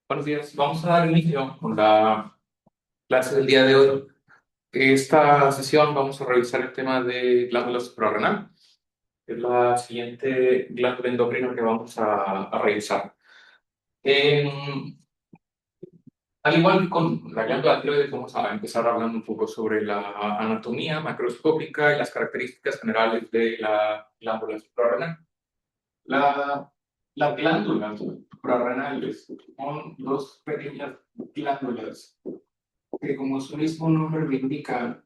Buenos días. Vamos a dar inicio con la clase del día de hoy. Esta sesión vamos a revisar el tema de glándula suprarrenal. Es la siguiente glándula endocrina que vamos a revisar. Al igual que con la glándula tiroides, vamos a empezar hablando un poco sobre la anatomía macroscópica y las características generales de la glándula suprarrenal. La, las glándulas suprarrenales son dos pequeñas glándulas que, como su mismo nombre lo indica,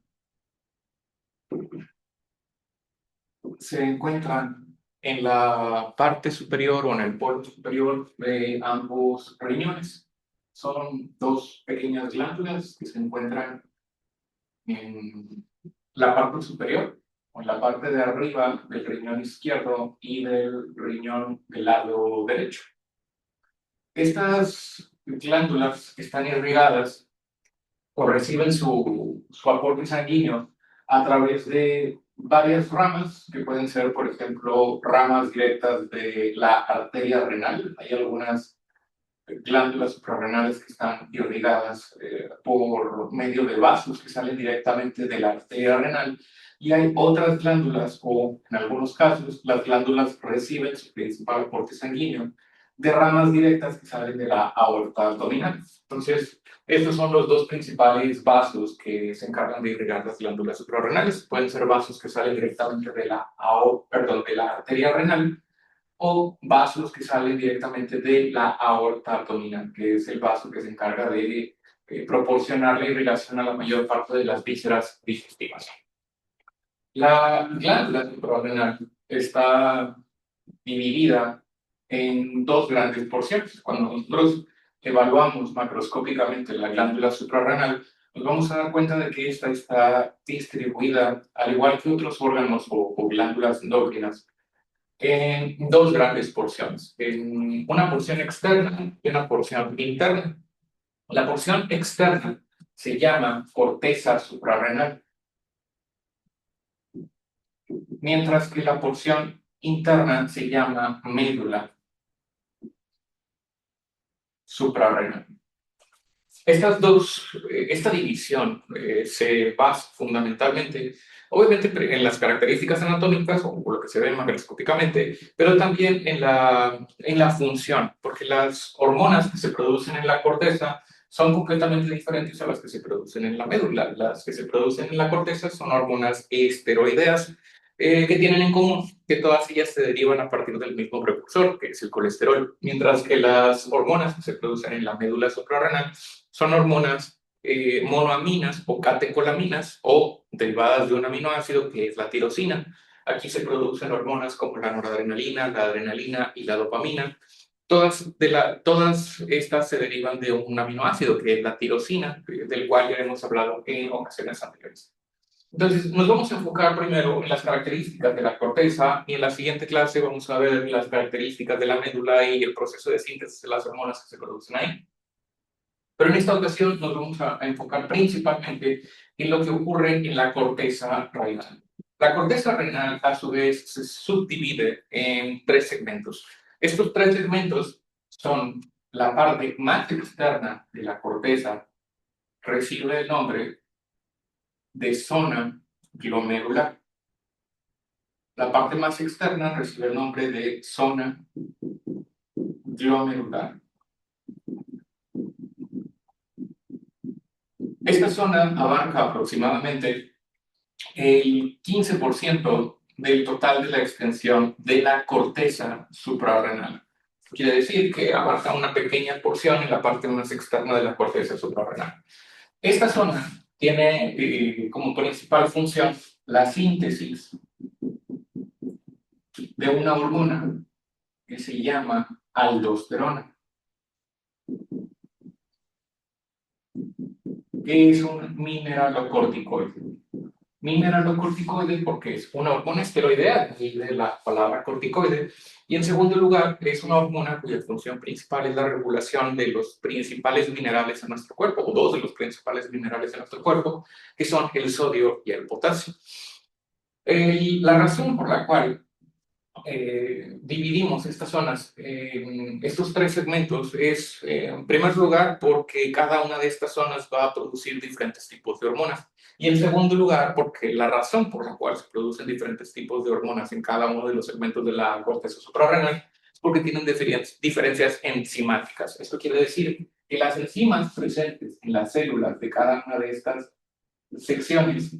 se encuentran en la parte superior o en el polo superior de ambos riñones. Son dos pequeñas glándulas que se encuentran en la parte superior o en la parte de arriba del riñón izquierdo y del riñón del lado derecho. Estas glándulas están irrigadas o reciben su aporte sanguíneo a través de varias ramas, que pueden ser, por ejemplo, ramas directas de la arteria renal. Hay algunas glándulas suprarrenales que están irrigadas por medio de vasos que salen directamente de la arteria renal. Y hay otras glándulas, o en algunos casos, las glándulas reciben su principal aporte sanguíneo de ramas directas que salen de la aorta abdominal. Entonces, estos son los dos principales vasos que se encargan de irrigar las glándulas suprarrenales. Pueden ser vasos que salen directamente de de la arteria renal, o vasos que salen directamente de la aorta abdominal, que es el vaso que se encarga de proporcionar la irrigación a la mayor parte de las vísceras digestivas. La glándula suprarrenal está dividida en dos grandes porciones. Cuando nosotros evaluamos macroscópicamente la glándula suprarrenal, nos vamos a dar cuenta de que esta está distribuida, al igual que otros órganos o glándulas endócrinas, en dos grandes porciones, en una porción externa y una porción interna. La porción externa se llama corteza suprarrenal, mientras que la porción interna se llama médula suprarrenal. Esta división se basa fundamentalmente, obviamente, en las características anatómicas o lo que se ve macroscópicamente, pero también en la función, porque las hormonas que se producen en la corteza son completamente diferentes a las que se producen en la médula. Las que se producen en la corteza son hormonas esteroideas, que tienen en común que todas ellas se derivan a partir del mismo precursor, que es el colesterol, mientras que las hormonas que se producen en la médula suprarrenal son hormonas monoaminas o catecolaminas o derivadas de un aminoácido que es la tirosina. Aquí se producen hormonas como la noradrenalina, la adrenalina y la dopamina. Todas estas se derivan de un aminoácido que es la tirosina, del cual ya hemos hablado en ocasiones anteriores. Entonces, nos vamos a enfocar primero en las características de la corteza y en la siguiente clase vamos a ver las características de la médula y el proceso de síntesis de las hormonas que se producen ahí. Pero en esta ocasión nos vamos a enfocar principalmente en lo que ocurre en la corteza renal. La corteza renal, a su vez, se subdivide en tres segmentos. Estos tres segmentos son la parte más externa de la corteza, recibe el nombre de zona glomerular. La parte más externa recibe el nombre de zona glomerular. Esta zona abarca aproximadamente el 15% del total de la extensión de la corteza suprarrenal. Quiere decir que abarca una pequeña porción en la parte más externa de la corteza suprarrenal. Esta zona tiene como principal función la síntesis de una hormona que se llama aldosterona, que es un mineralocorticoide. Mineralocorticoide porque es una hormona esteroidea, de la palabra corticoide, y en segundo lugar es una hormona cuya función principal es la regulación de los principales minerales en nuestro cuerpo, o dos de los principales minerales en nuestro cuerpo, que son el sodio y el potasio. La razón por la cual dividimos estas zonas en estos tres segmentos es, en primer lugar, porque cada una de estas zonas va a producir diferentes tipos de hormonas. Y en segundo lugar, porque la razón por la cual se producen diferentes tipos de hormonas en cada uno de los segmentos de la corteza suprarrenal es porque tienen diferencias enzimáticas. Esto quiere decir que las enzimas presentes en las células de cada una de estas secciones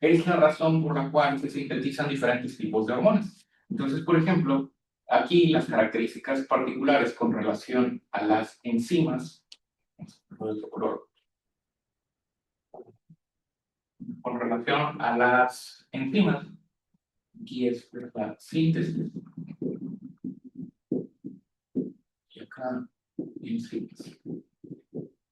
es la razón por la cual se sintetizan diferentes tipos de hormonas. Entonces, por ejemplo, aquí las características particulares con relación a las enzimas, con relación a las enzimas, aquí es la síntesis, y acá síntesis.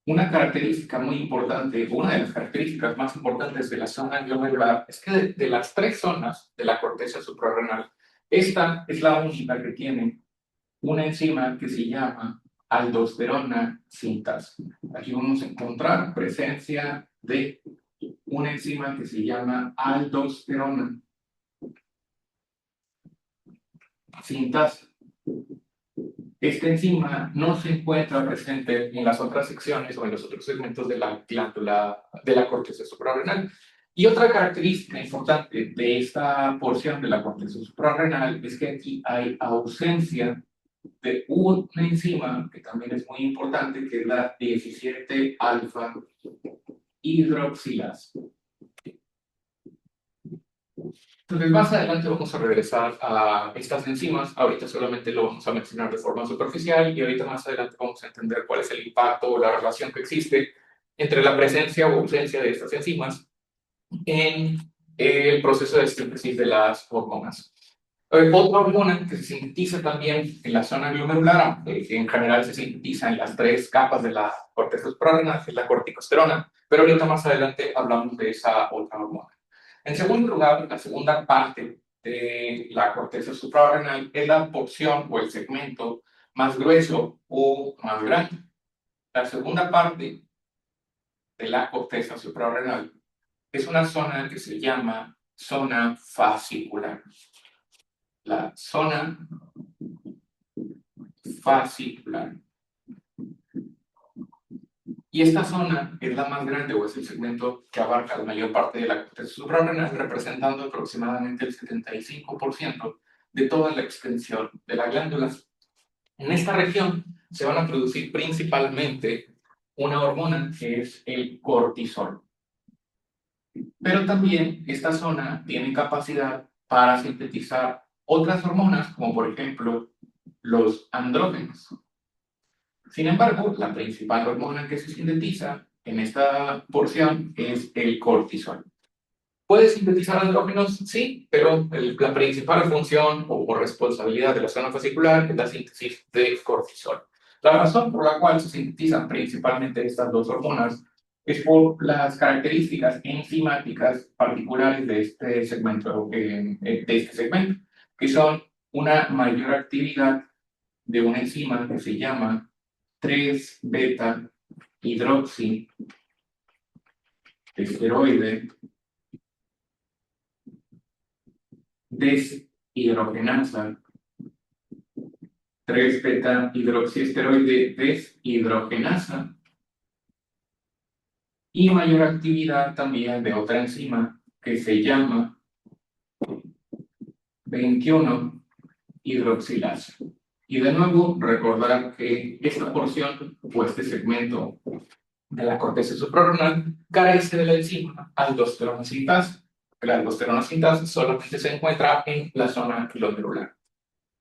Una característica muy importante, una de las características más importantes de la zona glomerular es que de las tres zonas de la corteza suprarrenal, esta es la única que tiene una enzima que se llama aldosterona sintasa. Aquí vamos a encontrar presencia de una enzima que se llama aldosterona sintasa. Esta enzima no se encuentra presente en las otras secciones o en los otros segmentos de la glándula de la corteza suprarrenal. Y otra característica importante de esta porción de la corteza suprarrenal es que aquí hay ausencia de una enzima que también es muy importante, que es la 17 alfa hidroxilasa. Entonces, más adelante vamos a regresar a estas enzimas. Ahorita solamente lo vamos a mencionar de forma superficial y ahorita más adelante vamos a entender cuál es el impacto o la relación que existe entre la presencia o ausencia de estas enzimas en el proceso de síntesis de las hormonas. Otra hormona que se sintetiza también en la zona glomerular, que en general se sintetiza en las tres capas de la corteza suprarrenal, que es la corticosterona, pero ahorita más adelante hablamos de esa otra hormona. En segundo lugar, la segunda parte de la corteza suprarrenal es la porción o el segmento más grueso o más grande. La segunda parte de la corteza suprarrenal es una zona que se llama zona fascicular. La zona fascicular. Y esta zona es la más grande o es el segmento que abarca la mayor parte de la corteza suprarrenal, representando aproximadamente el 75% de toda la extensión de la glándula. En esta región se van a producir principalmente una hormona que es el cortisol. Pero también esta zona tiene capacidad para sintetizar otras hormonas, como por ejemplo los andrógenos. Sin embargo, la principal hormona que se sintetiza en esta porción es el cortisol. ¿Puede sintetizar andrógenos? Sí, pero la principal función o responsabilidad de la zona fascicular es la síntesis de cortisol. La razón por la cual se sintetizan principalmente estas dos hormonas es por las características enzimáticas particulares de este segmento, que son una mayor actividad de una enzima que se llama 3-beta hidroxiesteroide deshidrogenasa, 3-beta hidroxiesteroide deshidrogenasa, y mayor actividad también de otra enzima que se llama 21 hidroxilasa. Y de nuevo, recordar que esta porción o este segmento de la corteza suprarrenal carece de la enzima aldosterona sintasa. La aldosterona sintasa solamente se encuentra en la zona glomerular.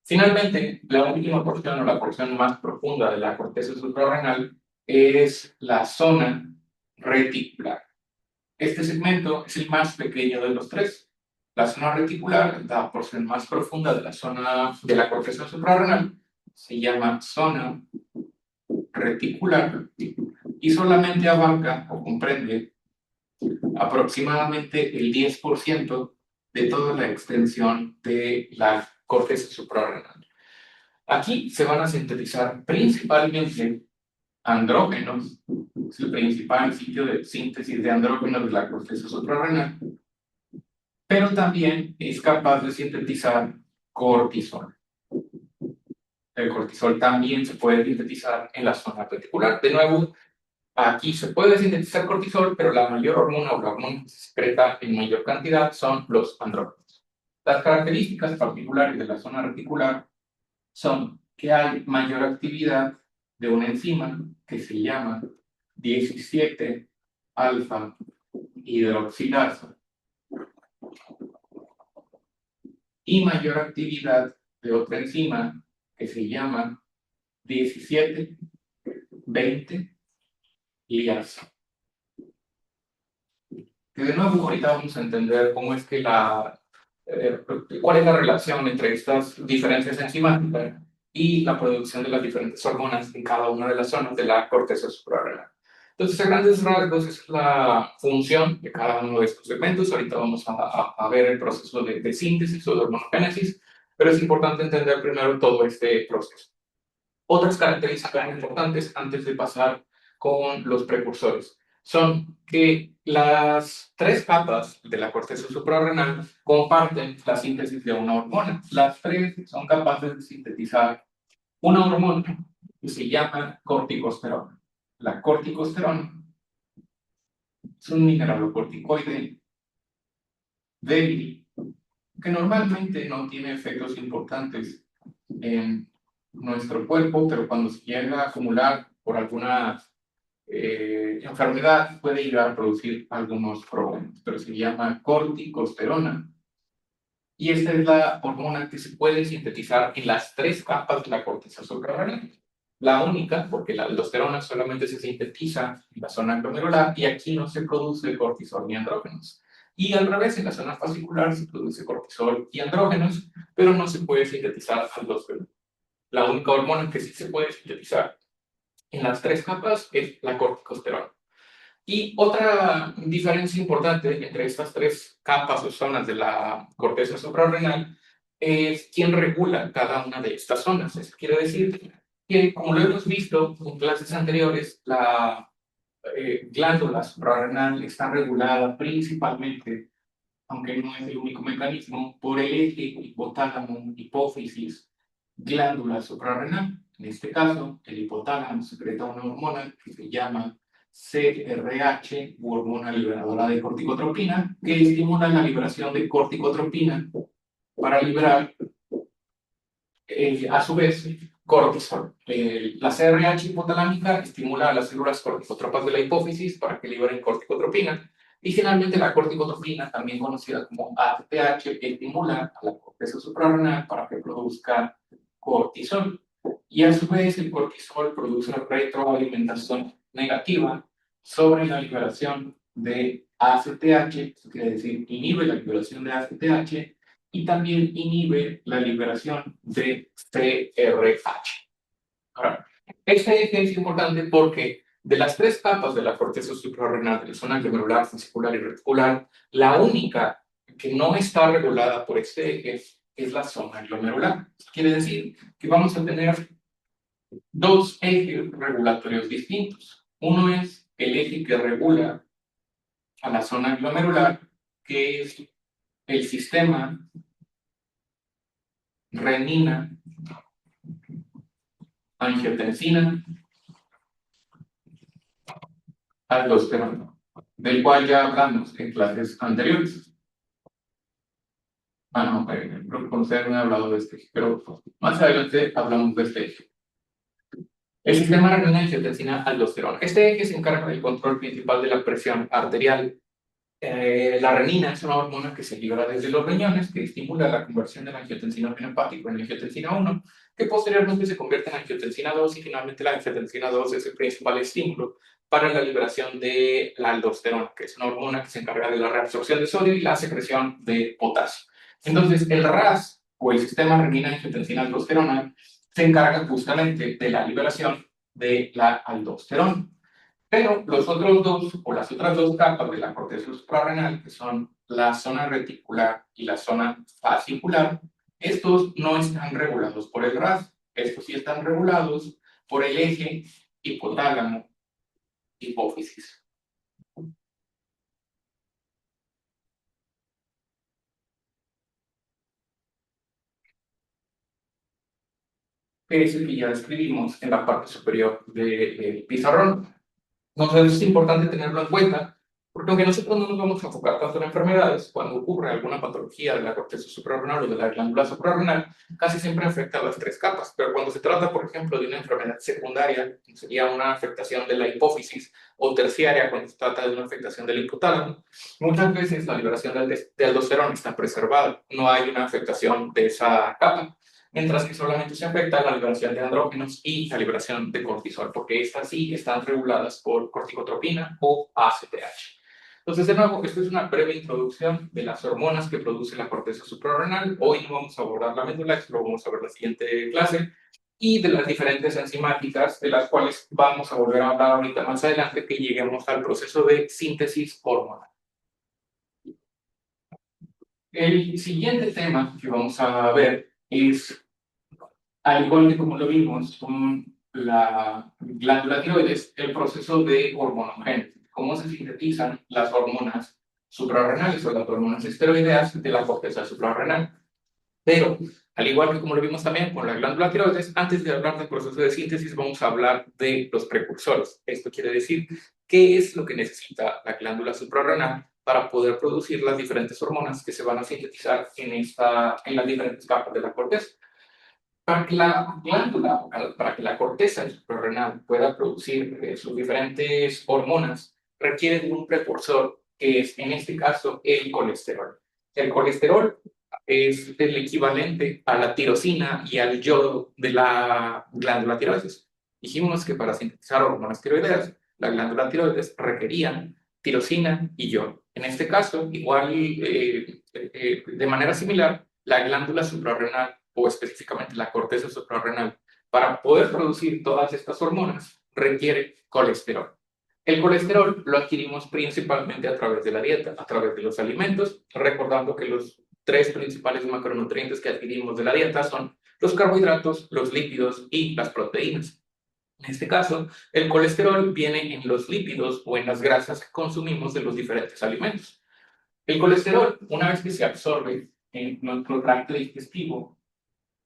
Finalmente, la última porción o la porción más profunda de la corteza suprarrenal es la zona reticular. Este segmento es el más pequeño de los tres. La zona reticular, la porción más profunda de la zona de la corteza suprarrenal, se llama zona reticular y solamente abarca o comprende aproximadamente el 10% de toda la extensión de la corteza suprarrenal. Aquí se van a sintetizar principalmente andrógenos, es el principal sitio de síntesis de andrógenos de la corteza suprarrenal, pero también es capaz de sintetizar cortisol. El cortisol también se puede sintetizar en la zona reticular. De nuevo, aquí se puede sintetizar cortisol, pero la mayor hormona o la hormona que se secreta en mayor cantidad son los andrógenos. Las características particulares de la zona reticular son que hay mayor actividad de una enzima que se llama 17 alfa hidroxilasa y mayor actividad de otra enzima que se llama 17-20 liasa. Que de nuevo ahorita vamos a entender cómo es que cuál es la relación entre estas diferencias enzimáticas y la producción de las diferentes hormonas en cada una de las zonas de la corteza suprarrenal. Entonces, a grandes rasgos, es la función de cada uno de estos segmentos. Ahorita vamos a ver el proceso de síntesis o de hormonogénesis, pero es importante entender primero todo este proceso. Otras características importantes antes de pasar con los precursores son que las tres capas de la corteza suprarrenal comparten la síntesis de una hormona. Las tres son capaces de sintetizar una hormona que se llama corticosterona. La corticosterona es un mineralocorticoide débil que normalmente no tiene efectos importantes en nuestro cuerpo, pero cuando se llega a acumular por alguna enfermedad puede llegar a producir algunos problemas, pero se llama corticosterona. Y esta es la hormona que se puede sintetizar en las tres capas de la corteza suprarrenal. La única, porque la aldosterona solamente se sintetiza en la zona glomerular y aquí no se produce cortisol ni andrógenos. Y al revés, en la zona fascicular se produce cortisol y andrógenos, pero no se puede sintetizar aldosterona. La única hormona que sí se puede sintetizar en las tres capas es la corticosterona. Y otra diferencia importante entre estas tres capas o zonas de la corteza suprarrenal es quién regula cada una de estas zonas. Eso quiere decir que, como lo hemos visto en clases anteriores, la glándula suprarrenal está regulada principalmente, aunque no es el único mecanismo, por el eje hipotálamo, hipófisis, glándula suprarrenal. En este caso, el hipotálamo secreta una hormona que se llama CRH, u hormona liberadora de corticotropina, que estimula la liberación de corticotropina para liberar, a su vez, cortisol. La CRH hipotalámica estimula a las células corticotropas de la hipófisis para que liberen corticotropina. Y finalmente, la corticotropina, también conocida como ACTH, estimula a la corteza suprarrenal para que produzca cortisol. Y a su vez, el cortisol produce una retroalimentación negativa sobre la liberación de ACTH, eso quiere decir, inhibe la liberación de ACTH y también inhibe la liberación de CRH. Ahora, este eje es importante porque de las tres capas de la corteza suprarrenal, de la zona glomerular, fascicular y reticular, la única que no está regulada por este eje es la zona glomerular. Quiere decir que vamos a tener dos ejes regulatorios distintos. Uno es el eje que regula a la zona glomerular, que es el sistema renina, angiotensina, aldosterona, del cual ya hablamos en clases anteriores. No, con ustedes no he hablado de este eje, pero más adelante hablamos de este eje. El sistema renina, angiotensina, aldosterona. Este eje se encarga del control principal de la presión arterial. La renina es una hormona que se libera desde los riñones, que estimula la conversión de la angiotensina hepático en angiotensina 1, que posteriormente se convierte en angiotensina 2 y finalmente la angiotensina 2 es el principal estímulo para la liberación de la aldosterona, que es una hormona que se encarga de la reabsorción de sodio y la secreción de potasio. Entonces, el RAS, o el sistema renina-angiotensina-aldosterona, se encarga justamente de la liberación de la aldosterona. Pero los otros dos, o las otras dos capas de la corteza suprarrenal, que son la zona reticular y la zona fascicular, estos no están regulados por el RAS, estos sí están regulados por el eje hipotálamo-hipófisis. que es el que ya describimos en la parte superior del pizarrón. Entonces es importante tenerlo en cuenta, porque aunque nosotros no nos vamos a enfocar tanto en enfermedades, cuando ocurre alguna patología de la corteza suprarrenal o de la glándula suprarrenal, casi siempre afecta a las tres capas. Pero cuando se trata, por ejemplo, de una enfermedad secundaria, que sería una afectación de la hipófisis, o terciaria, cuando se trata de una afectación del hipotálamo, muchas veces la liberación de aldosterona está preservada, no hay una afectación de esa capa, mientras que solamente se afecta la liberación de andrógenos y la liberación de cortisol, porque estas sí están reguladas por corticotropina o ACTH. Entonces, de nuevo, esto es una breve introducción de las hormonas que produce la corteza suprarrenal. Hoy no vamos a abordar la médula, esto lo vamos a ver en la siguiente clase, y de las diferentes enzimáticas, de las cuales vamos a volver a hablar ahorita más adelante, que lleguemos al proceso de síntesis hormonal. El siguiente tema que vamos a ver es, al igual que como lo vimos con la glándula tiroides, el proceso de hormonogénesis, cómo se sintetizan las hormonas suprarrenales o las hormonas esteroideas de la corteza suprarrenal. Pero, al igual que como lo vimos también con la glándula tiroides, antes de hablar del proceso de síntesis, vamos a hablar de los precursores. Esto quiere decir qué es lo que necesita la glándula suprarrenal para poder producir las diferentes hormonas que se van a sintetizar en las diferentes capas de la corteza. Para que la glándula, para que la corteza suprarrenal pueda producir sus diferentes hormonas, requiere de un precursor que es, en este caso, el colesterol. El colesterol es el equivalente a la tirosina y al yodo de la glándula tiroides. Dijimos que para sintetizar hormonas tiroideas, la glándula tiroides requería tirosina y yodo. En este caso, igual, de manera similar, la glándula suprarrenal o específicamente la corteza suprarrenal, para poder producir todas estas hormonas, requiere colesterol. El colesterol lo adquirimos principalmente a través de la dieta, a través de los alimentos, recordando que los tres principales macronutrientes que adquirimos de la dieta son los carbohidratos, los lípidos y las proteínas. En este caso, el colesterol viene en los lípidos o en las grasas que consumimos de los diferentes alimentos. El colesterol, una vez que se absorbe en nuestro tracto digestivo,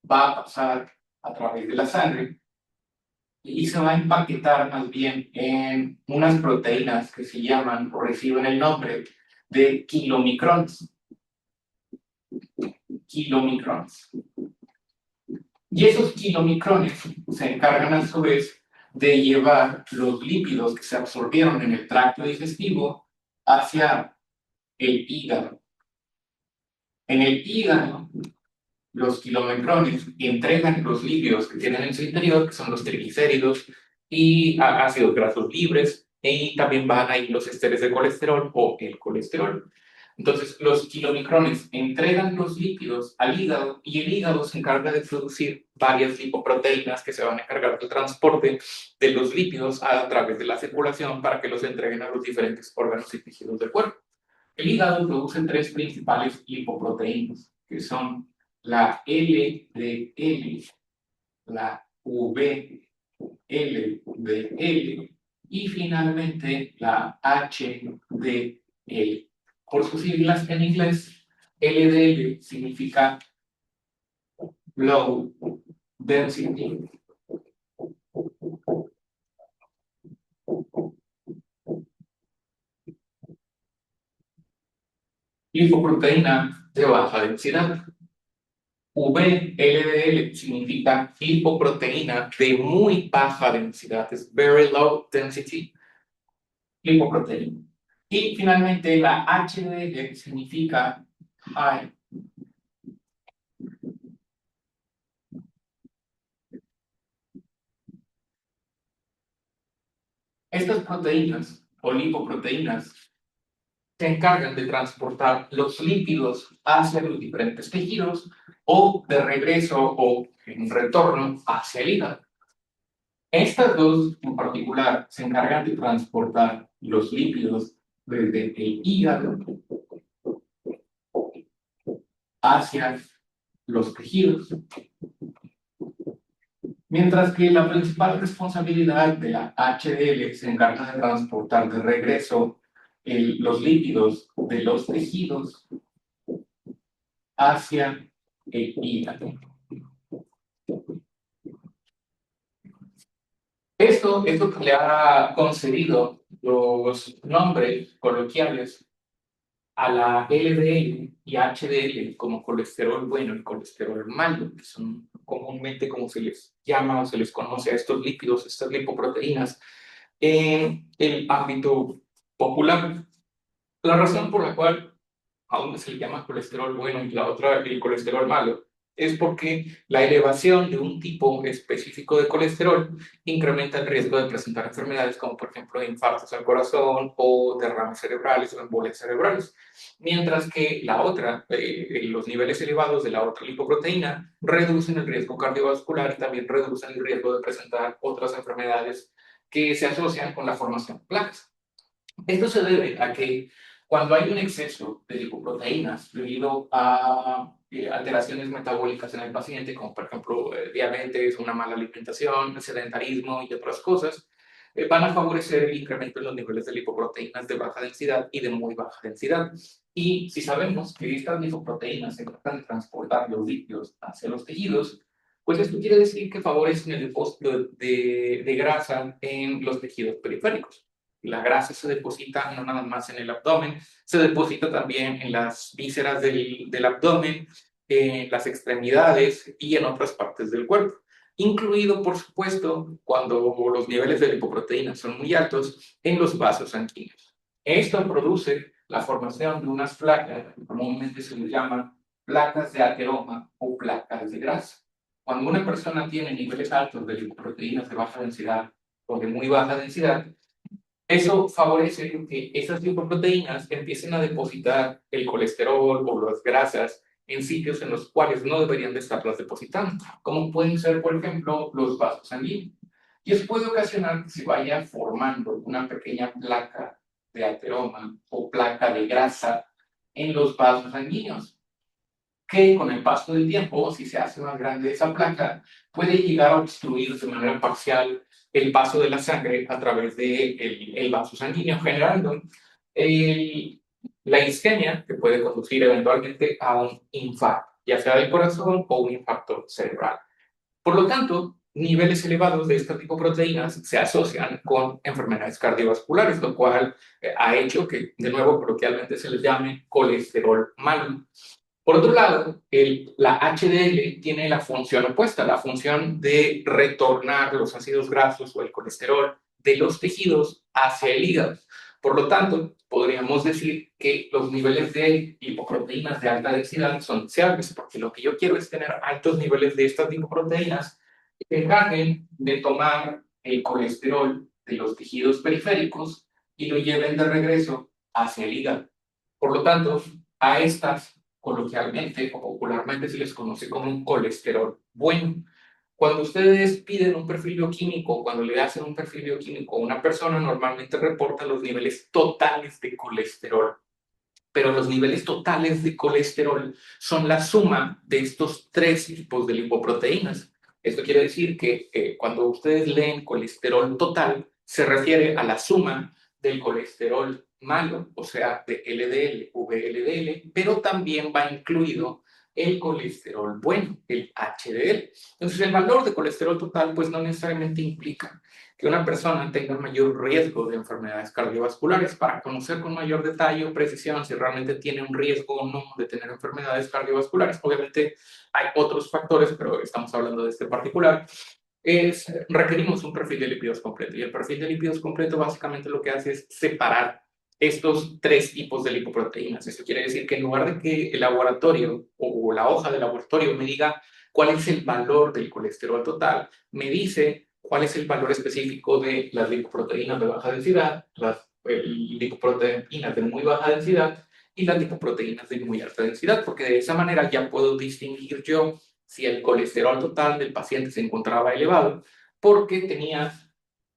va a pasar a través de la sangre y se va a empaquetar más bien en unas proteínas que se llaman o reciben el nombre de kilomicrones. Kilomicrones. Y esos kilomicrones se encargan a su vez de llevar los lípidos que se absorbieron en el tracto digestivo hacia el hígado. En el hígado, los kilomicrones entregan los lípidos que tienen en su interior, que son los triglicéridos y ácidos grasos libres, y también van ahí los esteres de colesterol o el colesterol. Entonces, los kilomicrones entregan los lípidos al hígado y el hígado se encarga de producir varias lipoproteínas que se van a encargar del transporte de los lípidos a través de la circulación para que los entreguen a los diferentes órganos y tejidos del cuerpo. El hígado produce tres principales lipoproteínas, que son la LDL, la VLDL y finalmente la HDL. Por sus siglas en inglés, LDL significa Low Density lipoproteína de baja densidad. VLDL significa lipoproteína de muy baja densidad, es very low density lipoproteína. Y finalmente la HDL significa high. Estas proteínas o lipoproteínas se encargan de transportar los lípidos hacia los diferentes tejidos o de regreso o en retorno hacia el hígado. Estas dos en particular se encargan de transportar los lípidos desde el hígado hacia los tejidos. Mientras que la principal responsabilidad de la HDL se encarga de transportar de regreso los lípidos de los tejidos hacia el hígado. Esto que le ha concedido los nombres coloquiales a la LDL y HDL como colesterol bueno y colesterol malo, que son comúnmente como se les llama o se les conoce a estos lípidos, estas lipoproteínas, en el ámbito popular. La razón por la cual a una se le llama colesterol bueno y la otra el colesterol malo, es porque la elevación de un tipo específico de colesterol incrementa el riesgo de presentar enfermedades como por ejemplo infartos al corazón o derrames cerebrales o embolias cerebrales, mientras que la otra, los niveles elevados de la otra lipoproteína reducen el riesgo cardiovascular y también reducen el riesgo de presentar otras enfermedades que se asocian con la formación de placas. Esto se debe a que cuando hay un exceso de lipoproteínas debido a alteraciones metabólicas en el paciente, como por ejemplo diabetes, una mala alimentación, sedentarismo y otras cosas, van a favorecer el incremento en los niveles de lipoproteínas de baja densidad y de muy baja densidad. Y si sabemos que estas lipoproteínas se encargan de transportar los lípidos hacia los tejidos, pues esto quiere decir que favorecen el depósito de grasa en los tejidos periféricos. La grasa se deposita no nada más en el abdomen, se deposita también en las vísceras del abdomen, en las extremidades y en otras partes del cuerpo, incluido, por supuesto, cuando los niveles de lipoproteínas son muy altos en los vasos sanguíneos. Esto produce la formación de unas placas, que comúnmente se les llaman placas de ateroma o placas de grasa. Cuando una persona tiene niveles altos de lipoproteínas de baja densidad o de muy baja densidad, eso favorece que esas lipoproteínas empiecen a depositar el colesterol o las grasas en sitios en los cuales no deberían de estarlas depositando, como pueden ser, por ejemplo, los vasos sanguíneos. Y eso puede ocasionar que se vaya formando una pequeña placa de ateroma o placa de grasa en los vasos sanguíneos, que con el paso del tiempo, si se hace más grande esa placa, puede llegar a obstruir de manera parcial el paso de la sangre a través del el vaso sanguíneo, generando el- la isquemia que puede conducir eventualmente a un infarto, ya sea del corazón o un infarto cerebral. Por lo tanto, niveles elevados de este tipo de proteínas se asocian con enfermedades cardiovasculares, lo cual ha hecho que, de nuevo, coloquialmente se les llame colesterol malo. Por otro lado, la HDL tiene la función opuesta, la función de retornar los ácidos grasos o el colesterol de los tejidos hacia el hígado. Por lo tanto, podríamos decir que los niveles de lipoproteínas de alta densidad son deseables, porque lo que yo quiero es tener altos niveles de estas lipoproteínas que encarguen de tomar el colesterol de los tejidos periféricos y lo lleven de regreso hacia el hígado. Por lo tanto, a estas coloquialmente o popularmente se les conoce como un colesterol bueno. Cuando ustedes piden un perfil bioquímico, cuando le hacen un perfil bioquímico a una persona, normalmente reporta los niveles totales de colesterol. Pero los niveles totales de colesterol son la suma de estos tres tipos de lipoproteínas. Esto quiere decir que cuando ustedes leen colesterol total, se refiere a la suma del colesterol malo, o sea, de LDL, VLDL, pero también va incluido el colesterol bueno, el HDL. Entonces, el valor de colesterol total, pues no necesariamente implica que una persona tenga mayor riesgo de enfermedades cardiovasculares. Para conocer con mayor detalle o precisión si realmente tiene un riesgo o no de tener enfermedades cardiovasculares, obviamente hay otros factores, pero estamos hablando de este particular, requerimos un perfil de lípidos completo. Y el perfil de lípidos completo básicamente lo que hace es separar estos tres tipos de lipoproteínas. Esto quiere decir que en lugar de que el laboratorio o la hoja del laboratorio me diga cuál es el valor del colesterol total, me dice cuál es el valor específico de las lipoproteínas de baja densidad, las lipoproteínas de muy baja densidad y las lipoproteínas de muy alta densidad, porque de esa manera ya puedo distinguir yo si el colesterol total del paciente se encontraba elevado, porque tenía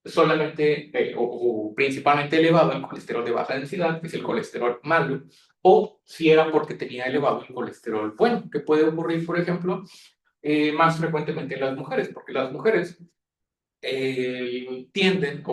solamente o principalmente elevado el colesterol de baja densidad, que es el colesterol malo, o si era porque tenía elevado el colesterol bueno, que puede ocurrir, por ejemplo, más frecuentemente en las mujeres, porque las mujeres tienden,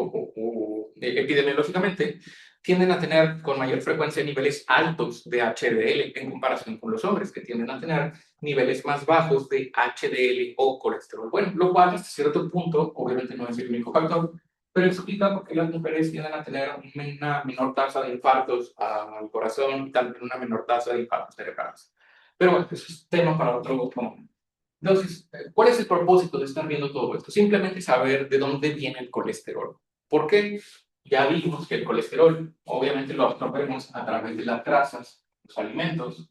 epidemiológicamente, tienden a tener con mayor frecuencia niveles altos de HDL en comparación con los hombres, que tienden a tener niveles más bajos de HDL o colesterol bueno, lo cual hasta cierto punto, obviamente no es el único factor, pero explica por qué las mujeres tienden a tener una menor tasa de infartos al corazón y también una menor tasa de infartos cerebrales. Pero bueno, eso es tema para otro momento. Entonces, ¿cuál es el propósito de estar viendo todo esto? Simplemente saber de dónde viene el colesterol. ¿Por qué? Ya vimos que el colesterol, obviamente lo absorbemos a través de las grasas, los alimentos,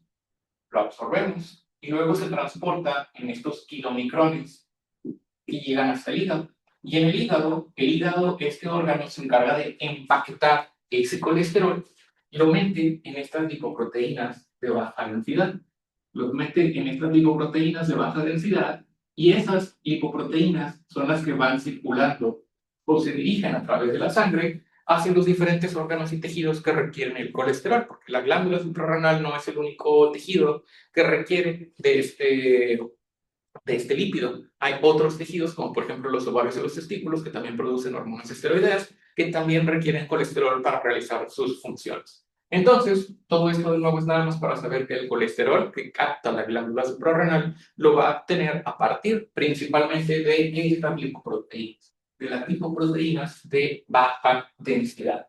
lo absorbemos y luego se transporta en estos kilomicrones que llegan hasta el hígado. Y en el hígado, este órgano se encarga de empaquetar ese colesterol y lo mete en estas lipoproteínas de baja densidad. Los mete en estas lipoproteínas de baja densidad y esas lipoproteínas son las que van circulando o se dirigen a través de la sangre hacia los diferentes órganos y tejidos que requieren el colesterol, porque la glándula suprarrenal no es el único tejido que requiere de este lípido. Hay otros tejidos, como por ejemplo los ovarios y los testículos, que también producen hormonas esteroideas, que también requieren colesterol para realizar sus funciones. Entonces, todo esto de nuevo es nada más para saber que el colesterol que capta la glándula suprarrenal lo va a obtener a partir principalmente de estas lipoproteínas, de las lipoproteínas de baja densidad.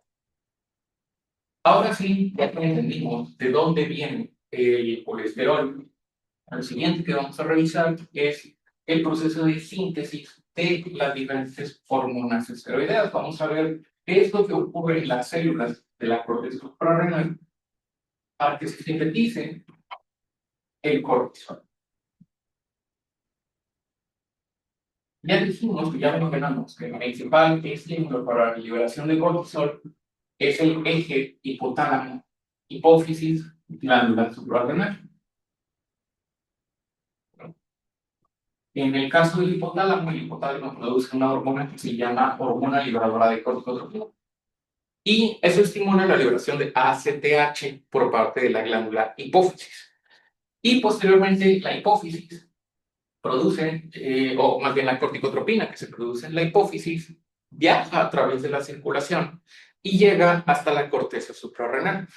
Ahora sí, ya que entendimos de dónde viene el colesterol, lo siguiente que vamos a revisar es el proceso de síntesis de las diferentes hormonas esteroideas. Vamos a ver qué es lo que ocurre en las células de la corteza suprarrenal para que se sintetice el cortisol. Ya dijimos, ya mencionamos que el principal estímulo para la liberación de cortisol es el eje hipotálamo, hipófisis, glándula suprarrenal. En el caso del hipotálamo, el hipotálamo produce una hormona que se llama hormona liberadora de corticotropina. Y eso estimula la liberación de ACTH por parte de la glándula hipófisis. Y posteriormente la hipófisis produce, o más bien la corticotropina que se produce en la hipófisis, viaja a través de la circulación y llega hasta la corteza suprarrenal.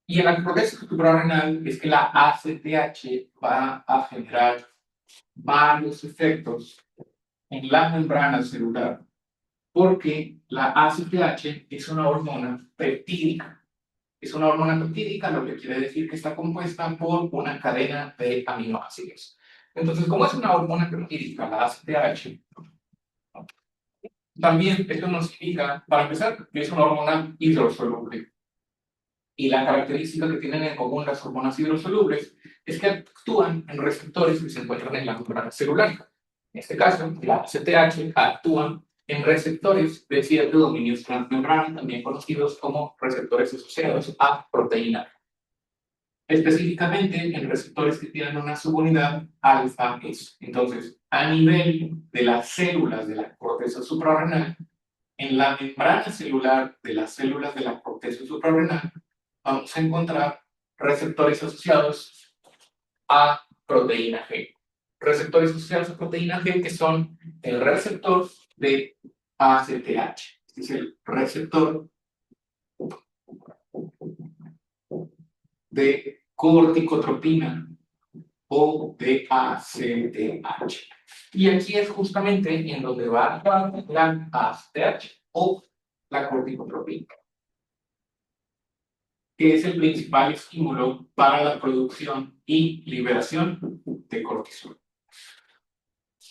Y en la corteza suprarrenal es que la ACTH va a generar varios efectos en la membrana celular, porque la ACTH es una hormona peptídica. Es una hormona peptídica, lo que quiere decir que está compuesta por una cadena de aminoácidos. Entonces, como es una hormona peptídica, la ACTH, también esto nos indica, para empezar, que es una hormona hidrosoluble. Y la característica que tienen en común las hormonas hidrosolubles es que actúan en receptores que se encuentran en la membrana celular. En este caso, la ACTH actúa en receptores de ciertos dominios transmembrana, también conocidos como receptores asociados a proteína. Específicamente en receptores que tienen una subunidad alfa-S. Entonces, a nivel de las células de la corteza suprarrenal, en la membrana celular de las células de la corteza suprarrenal, vamos a encontrar receptores asociados a proteína G. Receptores asociados a proteína G que son el receptor de ACTH. Este es el receptor de corticotropina o de ACTH. Y aquí es justamente en donde va a actuar la ACTH o la corticotropina, que es el principal estímulo para la producción y liberación de cortisol.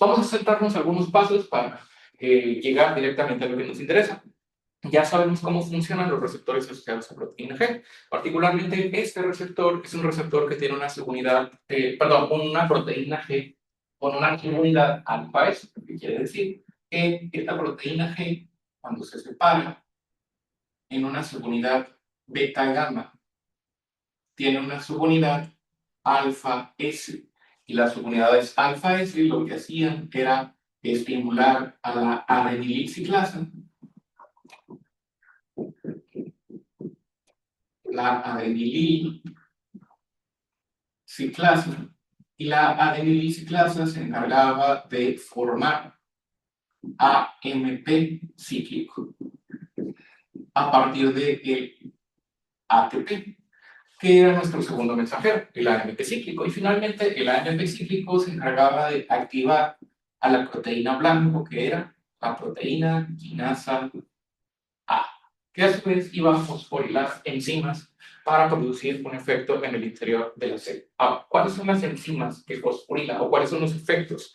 Vamos a saltarnos algunos pasos para llegar directamente a lo que nos interesa. Ya sabemos cómo funcionan los receptores asociados a proteína G. Particularmente, este receptor es un receptor que tiene una subunidad, una proteína G con una subunidad alfa-S, lo que quiere decir que esta proteína G, cuando se separa en una subunidad beta-gamma, tiene una subunidad alfa-S. Y las subunidades alfa-S lo que hacían era estimular a la adenilciclasa, y la adenilciclasa se encargaba de formar AMP cíclico. a partir del ATP, que era nuestro segundo mensajero, el AMP cíclico. Y finalmente, el AMP cíclico se encargaba de activar a la proteína blanco, que era la proteína quinasa A, que a su vez iba a fosforilar enzimas para producir un efecto en el interior de la célula. Ahora, ¿cuáles son las enzimas que fosforilan o cuáles son los efectos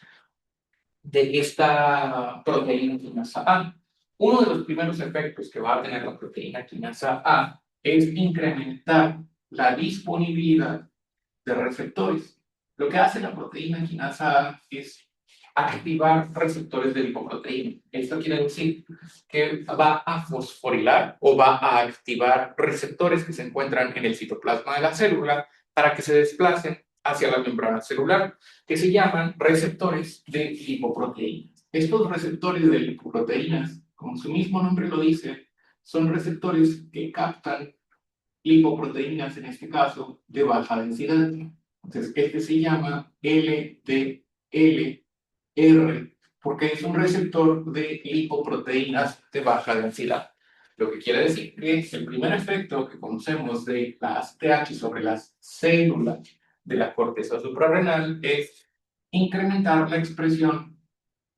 de esta proteína quinasa A? Uno de los primeros efectos que va a tener la proteína quinasa A es incrementar la disponibilidad de receptores. Lo que hace la proteína quinasa A es activar receptores de lipoproteína. Esto quiere decir que va a fosforilar o va a activar receptores que se encuentran en el citoplasma de la célula para que se desplacen hacia la membrana celular, que se llaman receptores de lipoproteínas. Estos receptores de lipoproteínas, como su mismo nombre lo dice, son receptores que captan lipoproteínas, en este caso, de baja densidad. Entonces, este se llama LDLR, porque es un receptor de lipoproteínas de baja densidad. Lo que quiere decir que el primer efecto que conocemos de las TH sobre las células de la corteza suprarrenal es incrementar la expresión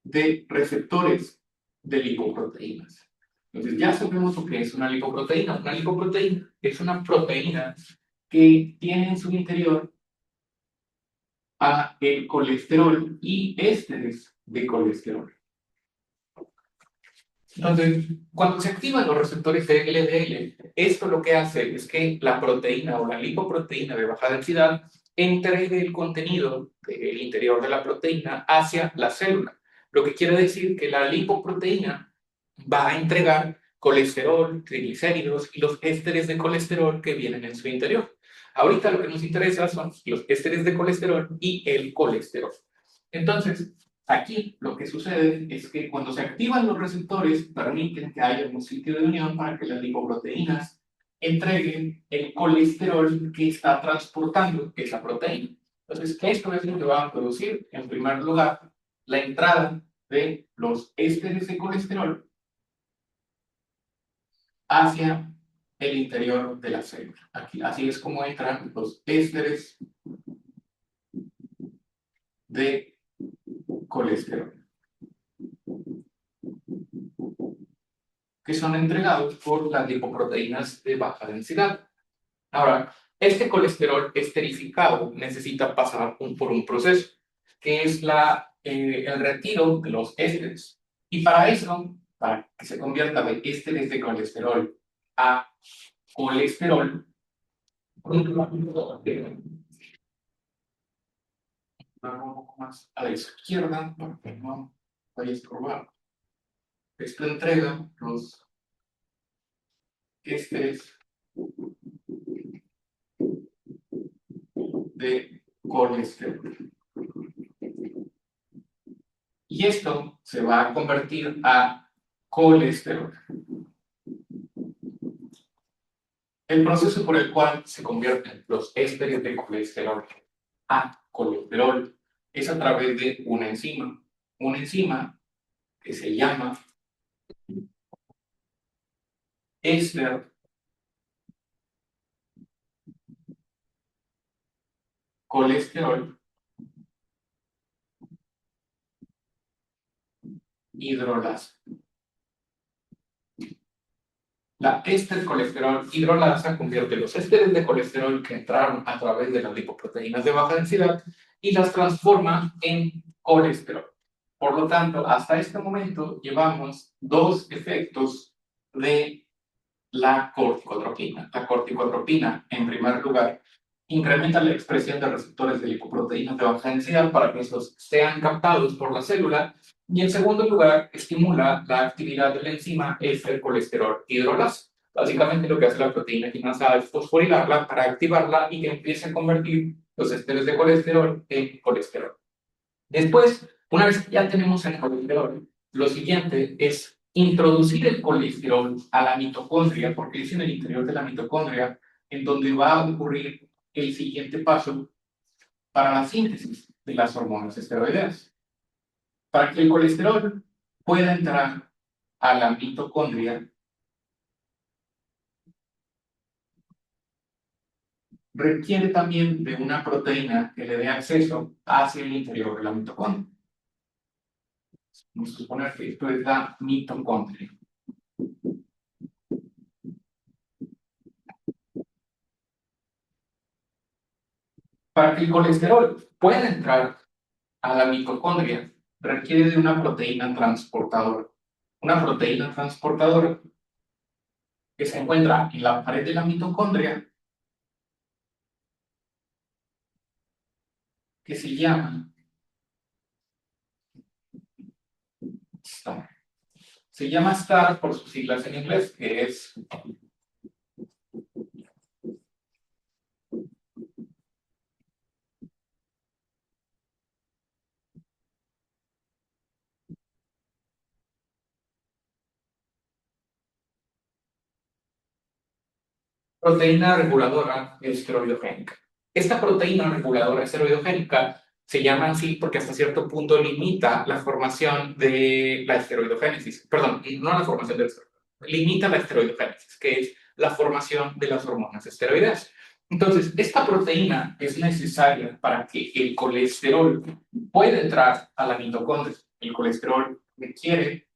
de receptores de lipoproteínas. Entonces ya sabemos lo que es una lipoproteína. Una lipoproteína es una proteína que tiene en su interior a el colesterol y ésteres de colesterol. Entonces, cuando se activan los receptores de LDL, esto lo que hace es que la proteína o la lipoproteína de baja densidad entregue el contenido del interior de la proteína hacia la célula. Lo que quiere decir que la lipoproteína va a entregar colesterol, triglicéridos y los ésteres de colesterol que vienen en su interior. Ahorita lo que nos interesa son los ésteres de colesterol y el colesterol. Entonces, aquí lo que sucede es que cuando se activan los receptores, permiten que haya un sitio de unión para que las lipoproteínas entreguen el colesterol que está transportando esa proteína. Entonces, esto es lo que va a producir, en primer lugar, la entrada de los ésteres de colesterol hacia el interior de la célula. Aquí, así es como entran los ésteres de colesterol, que son entregados por las lipoproteínas de baja densidad. Ahora, este colesterol esterificado necesita pasar por un proceso, que es el retiro de los ésteres. Y para eso, para que se convierta de ésteres de colesterol a colesterol, un poco más a la izquierda, para que no vaya a estorbar. Esto entrega los ésteres de colesterol. Y esto se va a convertir a colesterol. El proceso por el cual se convierten los ésteres de colesterol a colesterol es a través de una enzima que se llama éster colesterol hidrolasa. La éster colesterol hidrolasa convierte los ésteres de colesterol que entraron a través de las lipoproteínas de baja densidad y las transforma en colesterol. Por lo tanto, hasta este momento llevamos dos efectos de la corticotropina. La corticotropina, en primer lugar, incrementa la expresión de receptores de lipoproteínas de baja densidad para que estos sean captados por la célula. Y en segundo lugar, estimula la actividad de la enzima éster colesterol hidrolasa. Básicamente lo que hace la proteína quinasa es fosforilarla para activarla y que empiece a convertir los ésteres de colesterol en colesterol. Después, una vez que ya tenemos el colesterol, lo siguiente es introducir el colesterol a la mitocondria, porque es en el interior de la mitocondria en donde va a ocurrir el siguiente paso para la síntesis de las hormonas esteroideas. Para que el colesterol pueda entrar a la mitocondria, requiere también de una proteína que le dé acceso hacia el interior de la mitocondria. Vamos a suponer que esto es la mitocondria. Para que el colesterol pueda entrar a la mitocondria, requiere de una proteína transportadora. Una proteína transportadora que se encuentra en la pared de la mitocondria, que se llama STAR. Se llama STAR por sus siglas en inglés, que es proteína reguladora esteroidogénica. Esta proteína reguladora esteroidogénica se llama así porque hasta cierto punto limita la formación de la esteroidogénesis. Perdón, no la formación de la esteroidogénesis, limita la esteroidogénesis, que es la formación de las hormonas esteroideas. Entonces, esta proteína es necesaria para que el colesterol pueda entrar a la mitocondria. El colesterol requiere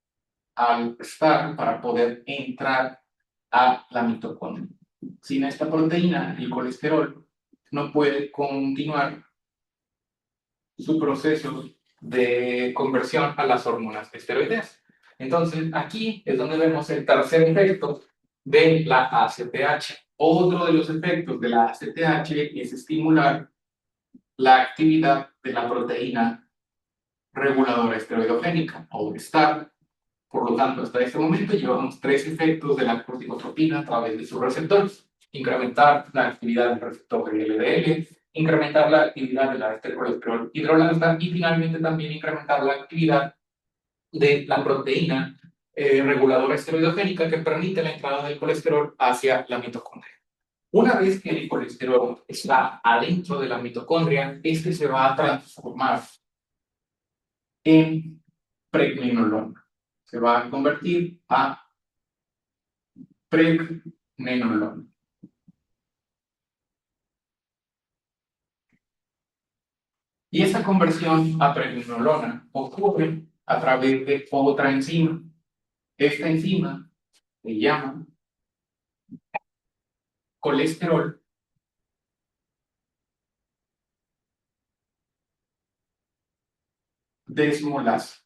al estar para poder entrar a la mitocondria. Sin esta proteína, el colesterol no puede continuar su proceso de conversión a las hormonas esteroideas. Entonces, aquí es donde vemos el tercer efecto de la ACTH. Otro de los efectos de la ACTH es estimular la actividad de la proteína reguladora esteroidogénica, o STAR. Por lo tanto, hasta este momento llevamos tres efectos de la corticotropina a través de sus receptores. Incrementar la actividad del receptor de LDL, incrementar la actividad de la colesterol hidrolasa y finalmente también incrementar la actividad de la proteína reguladora esteroidogénica que permite la entrada del colesterol hacia la mitocondria. Una vez que el colesterol está adentro de la mitocondria, este se va a transformar en pregnenolona. Se va a convertir a pregnenolona. Y esa conversión a pregnenolona ocurre a través de otra enzima. Esta enzima se llama colesterol desmolasa.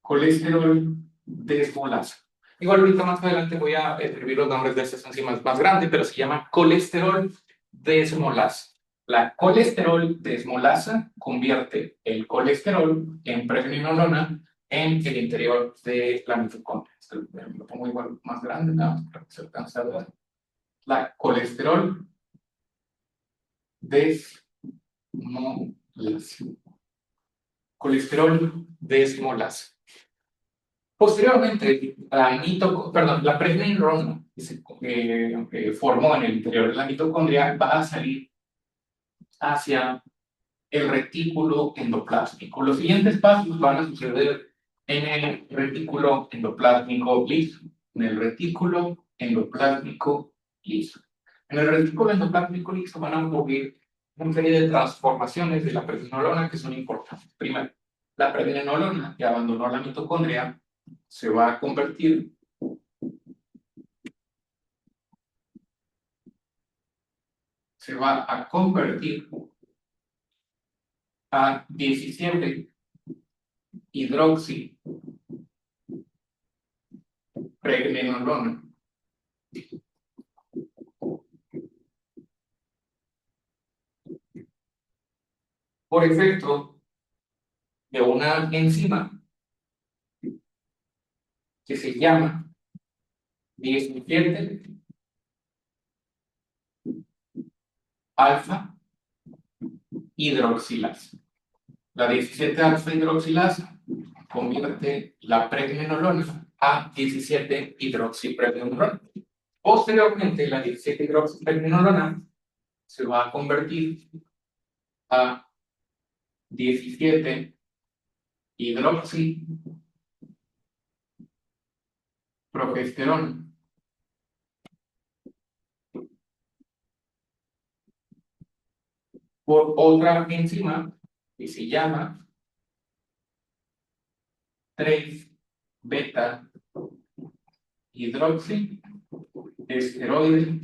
Colesterol desmolasa. Igual ahorita más adelante voy a escribir los nombres de estas enzimas más grandes, pero se llama colesterol desmolasa. La colesterol desmolasa convierte el colesterol en pregnenolona en el interior de la mitocondria. Lo pongo igual más grande, nada para que se alcance a ver. La colesterol desmolasa. Colesterol desmolasa. Posteriormente, la pregnenolona que se formó en el interior de la mitocondria va a salir hacia el retículo endoplásmico. Los siguientes pasos van a suceder en el retículo endoplásmico liso. En el retículo endoplásmico liso. En el retículo endoplasmico liso van a ocurrir una serie de transformaciones de la pregnenolona que son importantes. Primero, la pregnenolona que abandonó la mitocondria se va a convertir a 17 hidroxipregnenolona. Por efecto de una enzima que se llama 17 alfa hidroxilasa. La 17 alfa hidroxilasa convierte la pregnenolona a 17 hidroxipregnenolona. Posteriormente, la 17 hidroxipregnenolona se va a convertir a 17 hidroxiprogesterona. por otra enzima que se llama 3-beta hidroxiesteroide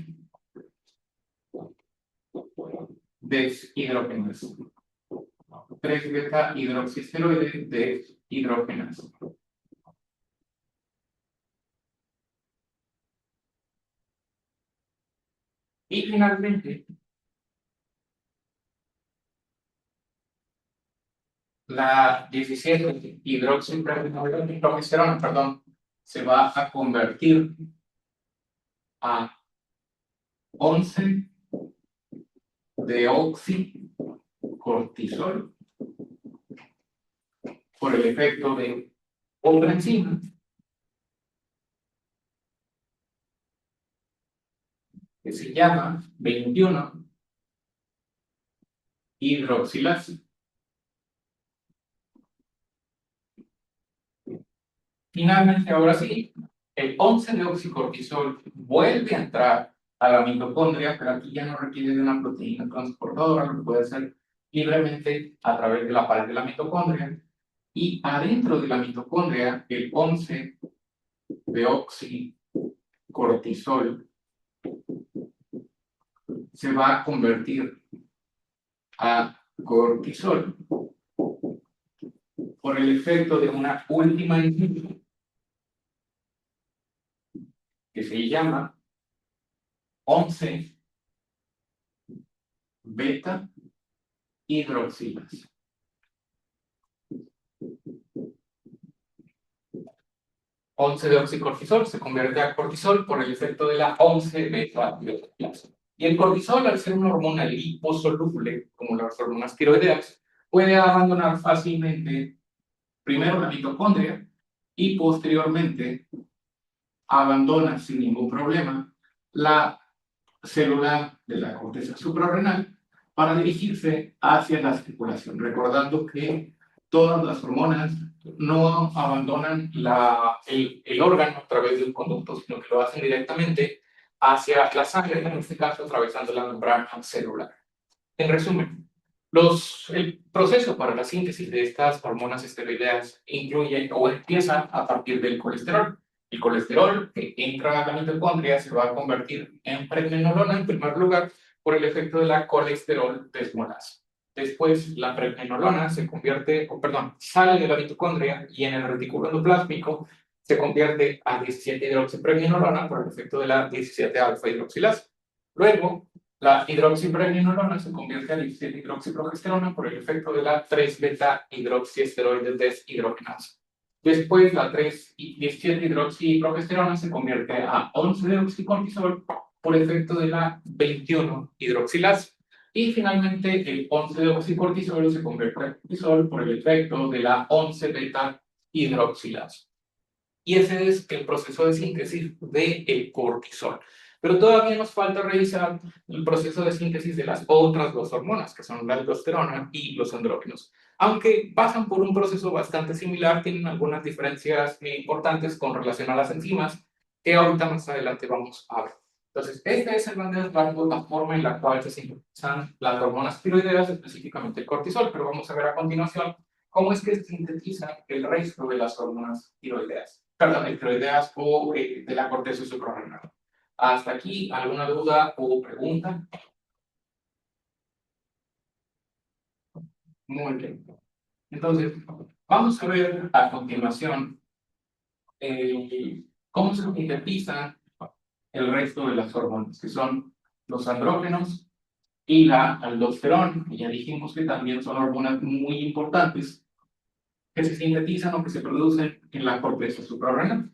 deshidrogenasa. 3-beta hidroxiesteroide deshidrogenasa. Y finalmente, la 17 hidroxiprogesterona, perdón, se va a convertir a 11 deoxicortisol por el efecto de otra enzima que se llama 21 hidroxilasa. Finalmente, ahora sí, el 11-deoxicortisol vuelve a entrar a la mitocondria, pero aquí ya no requiere de una proteína transportadora, lo puede hacer libremente a través de la pared de la mitocondria. Y adentro de la mitocondria, el 11-deoxicortisol se va a convertir a cortisol por el efecto de una última enzima que se llama 11-beta hidroxilasa. 11-deoxicortisol se convierte a cortisol por el efecto de la 11-beta hidroxilasa. Y el cortisol, al ser una hormona liposoluble, como las hormonas tiroideas, puede abandonar fácilmente primero la mitocondria y posteriormente abandona sin ningún problema la célula de la corteza suprarrenal para dirigirse hacia la circulación, recordando que todas las hormonas no abandonan el órgano a través de un conducto, sino que lo hacen directamente hacia la sangre, en este caso atravesando la membrana celular. En resumen, el proceso para la síntesis de estas hormonas esteroideas incluye o empieza a partir del colesterol. El colesterol que entra a la mitocondria se va a convertir en pregnenolona en primer lugar por el efecto de la colesterol desmolasa. Después la pregnenolona sale de la mitocondria y en el retículo endoplásmico se convierte a 17-hidroxipregnenolona por el efecto de la 17-alfa hidroxilasa. Luego, la hidroxipregnenolona se convierte a 17-hidroxiprogesterona por el efecto de la 3-beta hidroxiesteroide deshidrogenasa. Después, la 17-hidroxiprogesterona se convierte a 11-deoxicortisol por efecto de la 21-hidroxilasa. Y finalmente, el 11-deoxicortisol se convierte a cortisol por el efecto de la 11-beta hidroxilasa. Y ese es el proceso de síntesis del cortisol. Pero todavía nos falta revisar el proceso de síntesis de las otras dos hormonas, que son la aldosterona y los andrógenos. Aunque pasan por un proceso bastante similar, tienen algunas diferencias importantes con relación a las enzimas, que ahorita más adelante vamos a ver. Entonces, este es el grandes rasgos la forma en la cual se sintetizan las hormonas tiroideas, específicamente el cortisol, pero vamos a ver a continuación cómo es que se sintetiza el resto de las hormonas tiroideas, perdón, tiroideas o de la corteza suprarrenal. Hasta aquí, ¿alguna duda o pregunta? Muy bien. Entonces, vamos a ver a continuación cómo se sintetizan el resto de las hormonas, que son los andrógenos y la aldosterona, que ya dijimos que también son hormonas muy importantes que se sintetizan o que se producen en la corteza suprarrenal.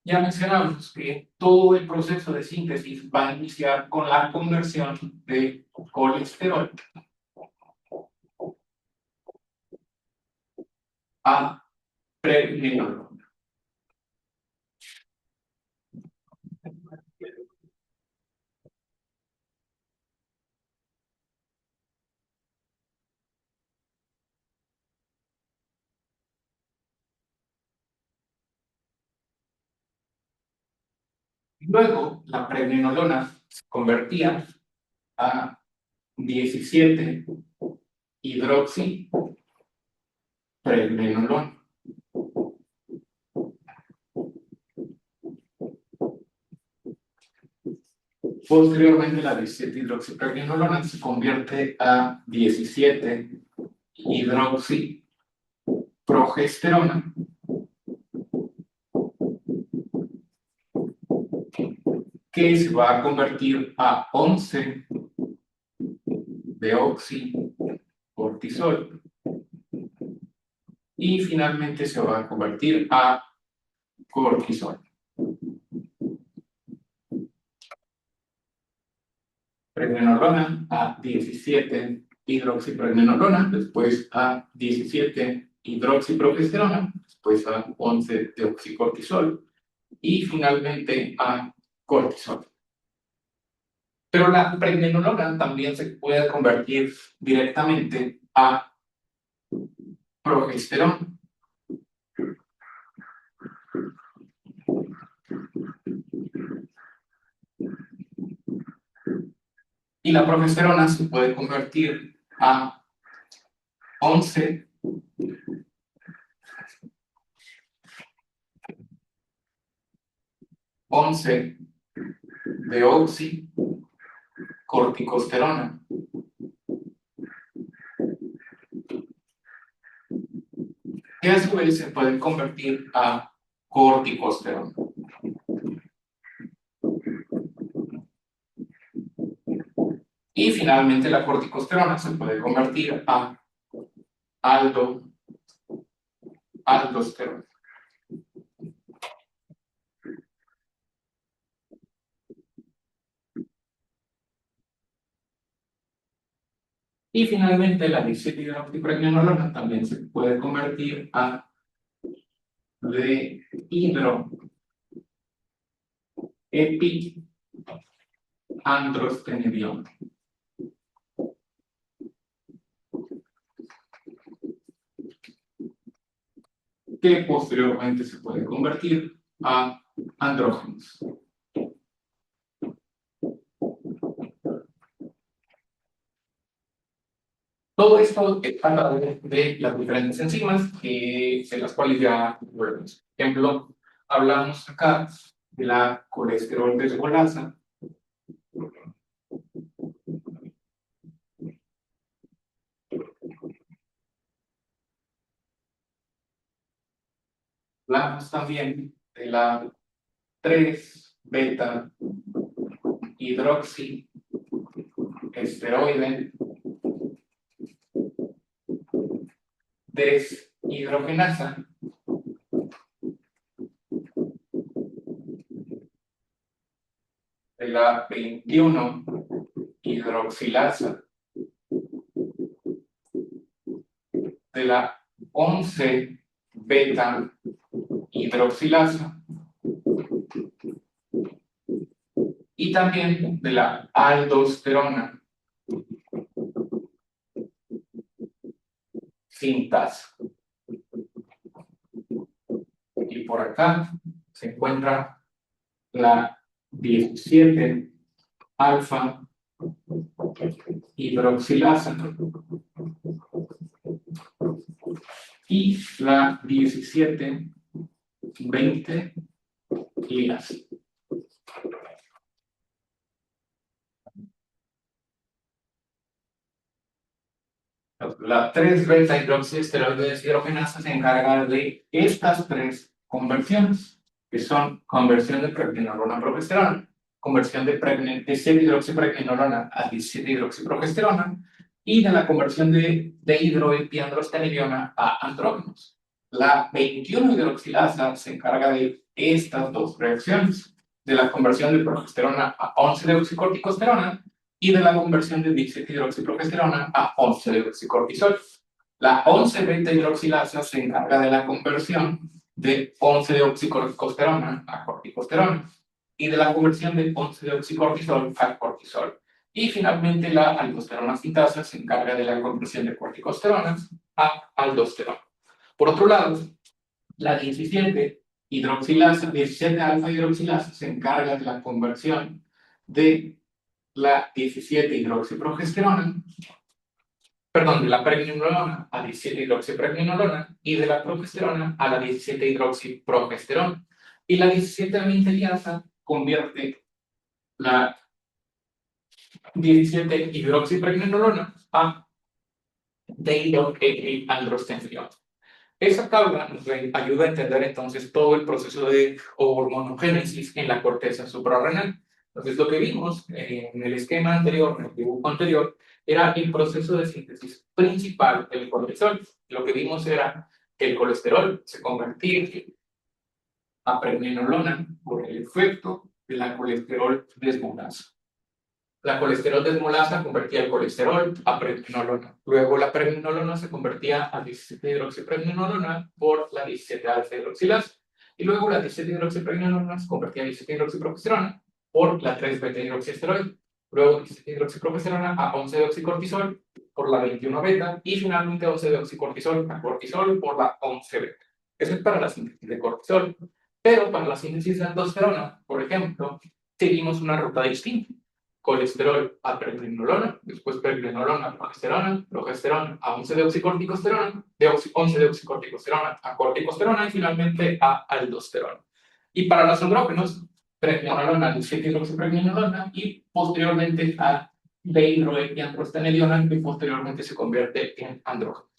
Ya mencionamos que todo el proceso de síntesis va a iniciar con la conversión de colesterol a pregnenolona. Luego, la pregnenolona se convertía a 17 hidroxipregnenolona. Posteriormente, la 17 hidroxipregnenolona se convierte a 17 hidroxiprogesterona, que se va a convertir a 11 deoxicortisol y finalmente se va a convertir a cortisol. Pregnenolona a 17 hidroxipregnenolona, después a 17 hidroxiprogesterona, después a 11 deoxicortisol y finalmente a cortisol. Pero la pregnenolona también se puede convertir directamente a progesterona. Y la progesterona se puede convertir a 11 deoxicorticosterona, que a su vez se pueden convertir a corticosterona. Y finalmente la corticosterona se puede convertir a aldosterona. Y finalmente la dihidroxipregnenolona también se puede convertir a dehidroepiandrostenediona. Que posteriormente se puede convertir a andrógenos. Todo esto es a través de las diferentes enzimas de las cuales ya vemos. Por ejemplo, hablamos acá de la colesterol desgualasa, hablamos también de la 3-beta hidroxiesteroide deshidrogenasa, de la 21 hidroxilasa, de la 11 beta hidroxilasa y también de la aldosterona sintasa. Y por acá se encuentra la 17 alfa hidroxilasa y la 17-20 ligasa. La 3-beta hidroxiesteroide deshidrogenasa se encarga de estas tres conversiones, que son conversión de pregnenolona a progesterona, conversión de 7-hidroxipregnenolona a 17-hidroxiprogesterona y de la conversión de dehidroepiandrostenediona a andrógenos. La 21-hidroxilasa se encarga de estas dos reacciones, de la conversión de progesterona a 11-deoxicorticosterona y de la conversión de 17-hidroxiprogesterona a 11-deoxicortisol. La 11-beta-hidroxilasa se encarga de la conversión de 11-deoxicorticosterona a corticosterona y de la conversión de 11-deoxicortisol a cortisol. Y finalmente la aldosterona sintasa se encarga de la conversión de corticosterona a aldosterona. Por otro lado, la 17 alfa hidroxilasa se encarga de la conversión de la 17-hidroxiprogesterona, perdón, de la pregnenolona a 17-hidroxipregnenolona y de la progesterona a la 17-hidroxiprogesterona. Y la 17-amina liasa convierte la 17-hidroxipregnenolona a dihidroandrostenediol. Esa tabla nos ayuda a entender entonces todo el proceso de hormonogénesis en la corteza suprarrenal. Entonces, lo que vimos en el esquema anterior, en el dibujo anterior, era el proceso de síntesis principal del cortisol. Lo que vimos era que el colesterol se convertía a pregnenolona por el efecto de la colesterol desmolasa. La colesterol desmolasa convertía el colesterol a pregnenolona. Luego la pregnenolona se convertía a 17-hidroxipregnenolona por la 17-alfa-hidroxilasa. Y luego la 17-hidroxipregnenolona se convertía a 17-hidroxiprogesterona por la 3-beta-hidroxiesteroide. Luego 17-hidroxiprogesterona a 11-deoxicortisol por la 21-beta y finalmente 11-deoxicortisol a cortisol por la 11-beta. Eso es para la síntesis de cortisol. Pero para la síntesis de aldosterona, por ejemplo, seguimos una ruta distinta. Colesterol a pregnenolona, después pregnenolona a progesterona a 11-deoxicorticosterona, 11-deoxicorticosterona a corticosterona y finalmente a aldosterona. Y para los andrógenos, pregnenolona a 17-hidroxipregnenolona y posteriormente a dihidroepiandrostenediona, que posteriormente se convierte en andrógeno.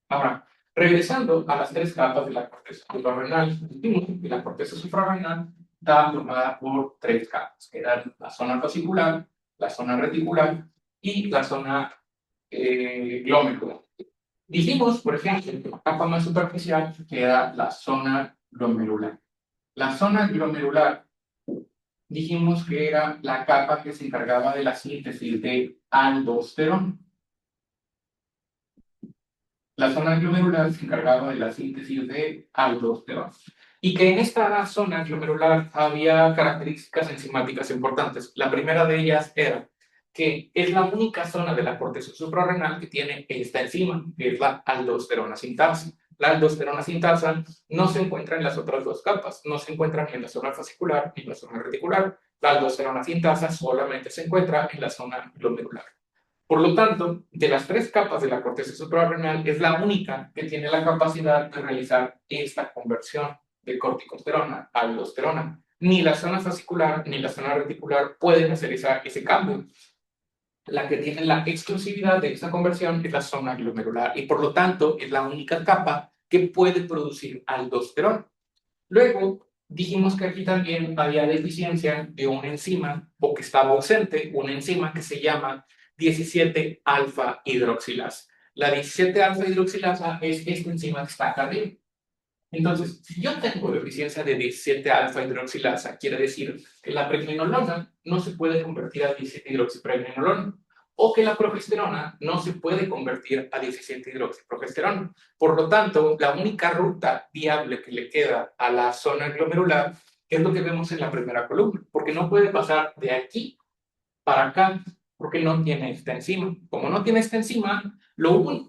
Ahora, regresando a las tres capas de la corteza suprarrenal, dijimos que la corteza suprarrenal está formada por tres capas, que eran la zona fascicular, la zona reticular y la zona glomerular. Dijimos, por ejemplo, la capa más superficial que era la zona glomerular. La zona glomerular dijimos que era la capa que se encargaba de la síntesis de aldosterona. La zona glomerular se encargaba de la síntesis de aldosterona. Y que en esta zona glomerular había características enzimáticas importantes. La primera de ellas era que es la única zona de la corteza suprarrenal que tiene esta enzima, que es la aldosterona sintasa. La aldosterona sintasa no se encuentra en las otras dos capas, no se encuentra ni en la zona fascicular ni en la zona reticular. La aldosterona sintasa solamente se encuentra en la zona glomerular. Por lo tanto, de las tres capas de la corteza suprarrenal, es la única que tiene la capacidad de realizar esta conversión de corticosterona a aldosterona. Ni la zona fascicular ni la zona reticular pueden realizar ese cambio. La que tiene la exclusividad de esta conversión es la zona glomerular y por lo tanto es la única capa que puede producir aldosterona. Luego, dijimos que aquí también había deficiencia de una enzima o que estaba ausente una enzima que se llama 17-alfa-hidroxilasa. La 17-alfa-hidroxilasa es esta enzima que está acá arriba. Entonces, si yo tengo deficiencia de 17-alfa-hidroxilasa, quiere decir que la pregnenolona no se puede convertir a 17-hidroxipregnenolona o que la progesterona no se puede convertir a 17-hidroxiprogesterona. Por lo tanto, la única ruta viable que le queda a la zona glomerular es lo que vemos en la primera columna, porque no puede pasar de aquí para acá, porque no tiene esta enzima. Como no tiene esta enzima,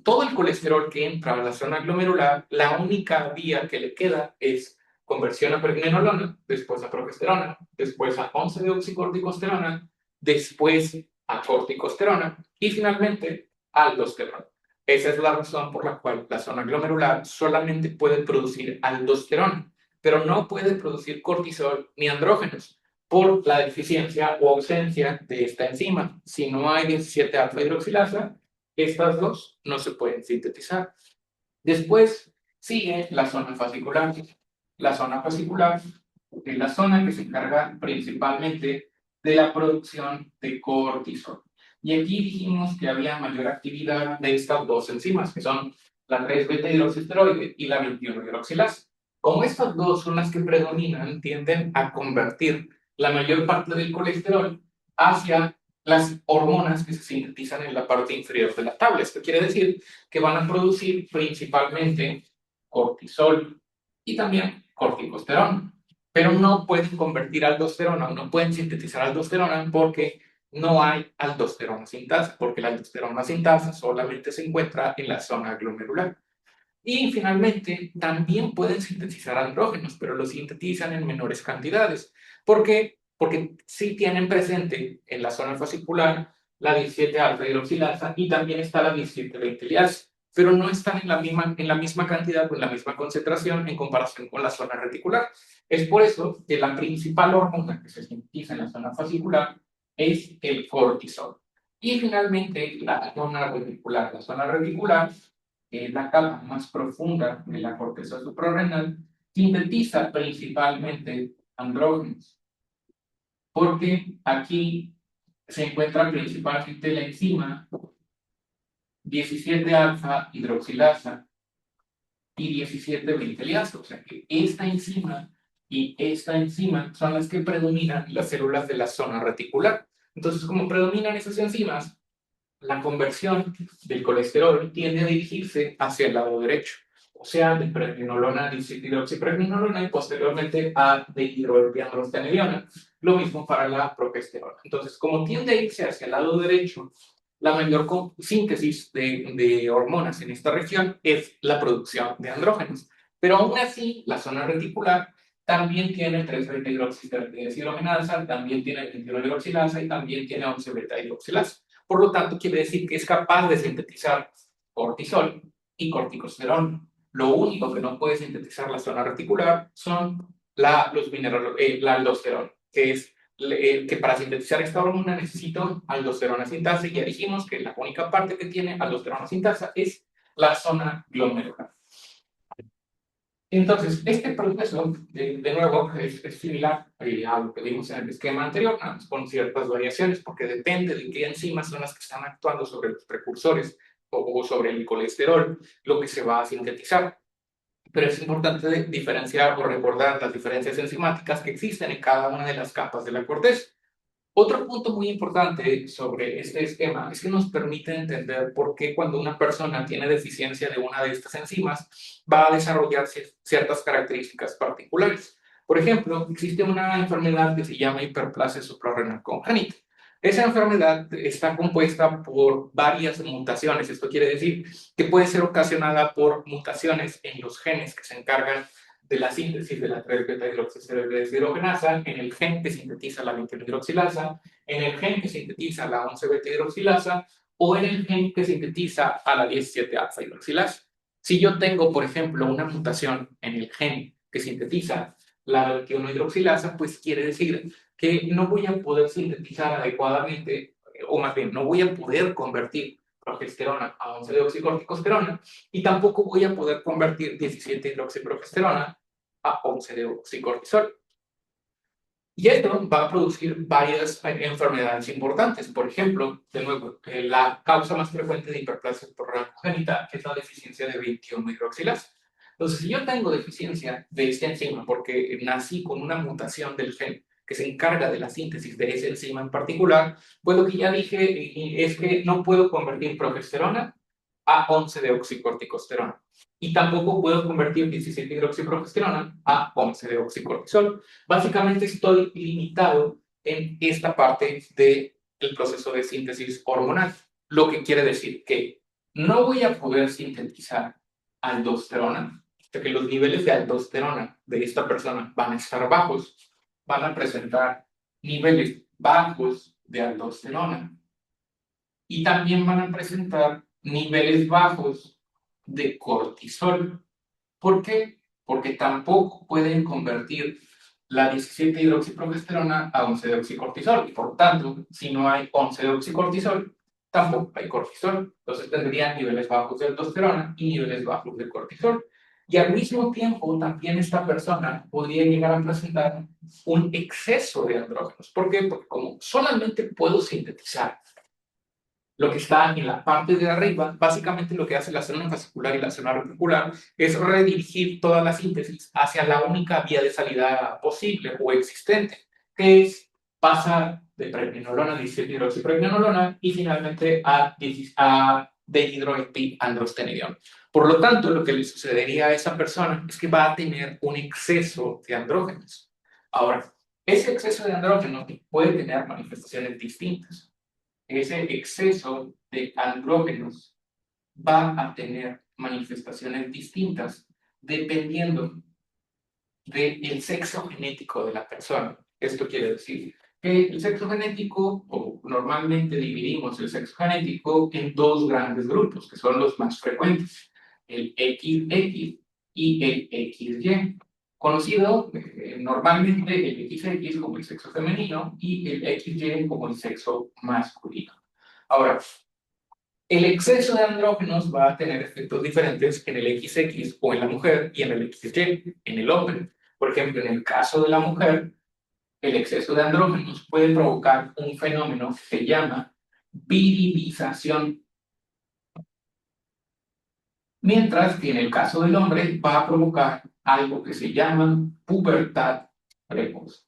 todo el colesterol que entra a la zona glomerular, la única vía que le queda es conversión a pregnenolona, después a progesterona, después a 11-deoxicorticosterona, después a corticosterona y finalmente a aldosterona. Esa es la razón por la cual la zona glomerular solamente puede producir aldosterona, pero no puede producir cortisol ni andrógenos por la deficiencia o ausencia de esta enzima. Si no hay 17-alfa-hidroxilasa, estas dos no se pueden sintetizar. Después sigue la zona fascicular. La zona fascicular es la zona que se encarga principalmente de la producción de cortisol. Y aquí dijimos que había mayor actividad de estas dos enzimas, que son la 3-beta-hidroxiesteroide y la 21-hidroxilasa. Como estas dos son las que predominan, tienden a convertir la mayor parte del colesterol hacia las hormonas que se sintetizan en la parte inferior de la tabla. Esto quiere decir que van a producir principalmente cortisol y también corticosterona, pero no pueden convertir aldosterona, no pueden sintetizar aldosterona porque no hay aldosterona sintasa, porque la aldosterona sintasa solamente se encuentra en la zona glomerular. Y finalmente, también pueden sintetizar andrógenos, pero los sintetizan en menores cantidades, porque porque sí tienen presente en la zona fascicular la 17-alfa hidroxilasa y también está la 17-20 liasa, pero no están en la misma cantidad o en la misma concentración en comparación con la zona reticular. Es por eso que la principal hormona que se sintetiza en la zona fascicular es el cortisol. Y finalmente, la zona reticular. La zona reticular, que es la capa más profunda de la corteza suprarrenal, sintetiza principalmente andrógenos, porque aquí se encuentra principalmente la enzima 17-alfa hidroxilasa y 17-20 liasa. O sea que esta enzima y esta enzima son las que predominan las células de la zona reticular. Entonces, como predominan esas enzimas, la conversión del colesterol tiende a dirigirse hacia el lado derecho, o sea, de pregnenolona a hidroxipregnenolona y posteriormente a dehidroepiandrostenediona. Lo mismo para la progesterona. Entonces, como tiende a irse hacia el lado derecho, la mayor síntesis de hormonas en esta región es la producción de andrógenos. Pero aún así, la zona reticular también tiene 3-beta-hidroxigenasa, también tiene 21-hidroxilasa y también tiene 11-beta-hidroxilasa. Por lo tanto, quiere decir que es capaz de sintetizar cortisol y corticosterona. Lo único que no puede sintetizar la zona reticular son la aldosterona, que es que para sintetizar esta hormona necesito aldosterona sintasa, y ya dijimos que la única parte que tiene aldosterona sintasa es la zona glomerular. Entonces, este proceso, de nuevo, es similar a lo que vimos en el esquema anterior, nada más con ciertas variaciones, porque depende de qué enzimas son las que están actuando sobre los precursores o sobre el colesterol, lo que se va a sintetizar. Pero es importante diferenciar o recordar las diferencias enzimáticas que existen en cada una de las capas de la corteza. Otro punto muy importante sobre este esquema es que nos permite entender por qué cuando una persona tiene deficiencia de una de estas enzimas va a desarrollar ciertas características particulares. Por ejemplo, existe una enfermedad que se llama hiperplasia suprarrenal congénita. Esa enfermedad está compuesta por varias mutaciones. Esto quiere decir que puede ser ocasionada por mutaciones en los genes que se encargan de la síntesis de la 3-beta-hidroxigenasa, en el gen que sintetiza la 21-hidroxilasa, en el gen que sintetiza la 11-beta-hidroxilasa o en el gen que sintetiza a la 17-alfa-hidroxilasa. Si yo tengo, por ejemplo, una mutación en el gen que sintetiza la 21-hidroxilasa, pues quiere decir que no voy a poder sintetizar adecuadamente, o más bien, no voy a poder convertir progesterona a 11-deoxicorticosterona y tampoco voy a poder convertir 17-hidroxiprogesterona a 11-deoxicortisol. Y esto va a producir varias enfermedades importantes. Por ejemplo, de nuevo, la causa más frecuente de hiperplasia suprarrenal congénita es la deficiencia de 21-hidroxilasa. Entonces, si yo tengo deficiencia de esta enzima porque nací con una mutación del gen que se encarga de la síntesis de esa enzima en particular, pues lo que ya dije es que no puedo convertir progesterona a 11-deoxicorticosterona. Y tampoco puedo convertir 17-hidroxiprogesterona a 11-deoxicortisol. Básicamente estoy limitado en esta parte del proceso de síntesis hormonal, lo que quiere decir que no voy a poder sintetizar aldosterona, ya que los niveles de aldosterona de esta persona van a estar bajos, van a presentar niveles bajos de aldosterona y también van a presentar niveles bajos de cortisol. ¿Por qué? Porque tampoco pueden convertir la 17-hidroxiprogesterona a 11-deoxicortisol. Y por tanto, si no hay 11-deoxicortisol, tampoco hay cortisol. Entonces tendrían niveles bajos de aldosterona y niveles bajos de cortisol. Y al mismo tiempo, también esta persona podría llegar a presentar un exceso de andrógenos. ¿Por qué? Porque como solamente puedo sintetizar lo que está en la parte de arriba, básicamente lo que hace la célula fascicular y la célula reticular es redirigir toda la síntesis hacia la única vía de salida posible o existente, que es pasar de pregnenolona a 17-hidroxipregnenolona y finalmente a dehidroepiandrostenediona. Por lo tanto, lo que le sucedería a esa persona es que va a tener un exceso de andrógenos. Ahora, ese exceso de andrógenos puede tener manifestaciones distintas. Ese exceso de andrógenos va a tener manifestaciones distintas dependiendo del sexo genético de la persona. Esto quiere decir que el sexo genético, o normalmente dividimos el sexo genético en dos grandes grupos, que son los más frecuentes, el XX y el XY. Conocido normalmente el XX como el sexo femenino y el XY como el sexo masculino. Ahora, el exceso de andrógenos va a tener efectos diferentes en el XX o en la mujer y en el XY en el hombre. Por ejemplo, en el caso de la mujer, el exceso de andrógenos puede provocar un fenómeno que se llama virilización, mientras que en el caso del hombre va a provocar algo que se llama pubertad precoz.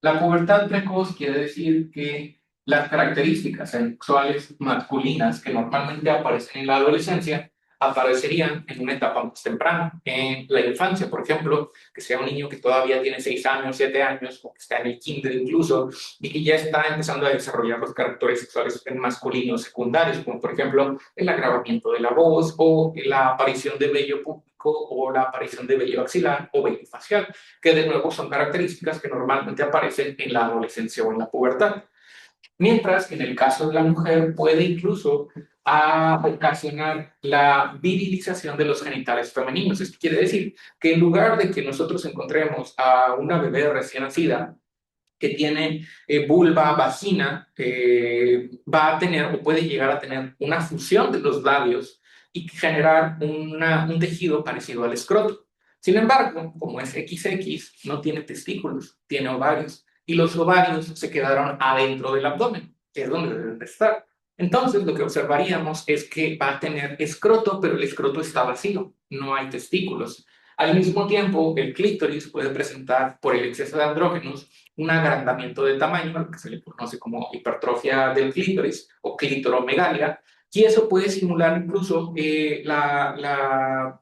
La pubertad precoz quiere decir que las características sexuales masculinas que normalmente aparecen en la adolescencia aparecerían en una etapa más temprana. En la infancia, por ejemplo, que sea un niño que todavía tiene 6 años, 7 años, o que está en el kinder incluso, y que ya está empezando a desarrollar los caracteres sexuales masculinos secundarios, como por ejemplo el agravamiento de la voz o la aparición de vello púbico o la aparición de vello axilar o vello facial, que de nuevo son características que normalmente aparecen en la adolescencia o en la pubertad. Mientras que en el caso de la mujer puede incluso ocasionar la virilización de los genitales femeninos. Esto quiere decir que en lugar de que nosotros encontremos a una bebé recién nacida que tiene vulva, vagina, va a tener o puede llegar a tener una fusión de los labios y generar un tejido parecido al escroto. Sin embargo, como es XX, no tiene testículos, tiene ovarios, y los ovarios se quedaron adentro del abdomen, que es donde deben de estar. Entonces, lo que observaríamos es que va a tener escroto, pero el escroto está vacío, no hay testículos. Al mismo tiempo, el clítoris puede presentar, por el exceso de andrógenos, un agrandamiento de tamaño, lo que se le conoce como hipertrofia del clítoris o clitoromegalia, y eso puede simular incluso las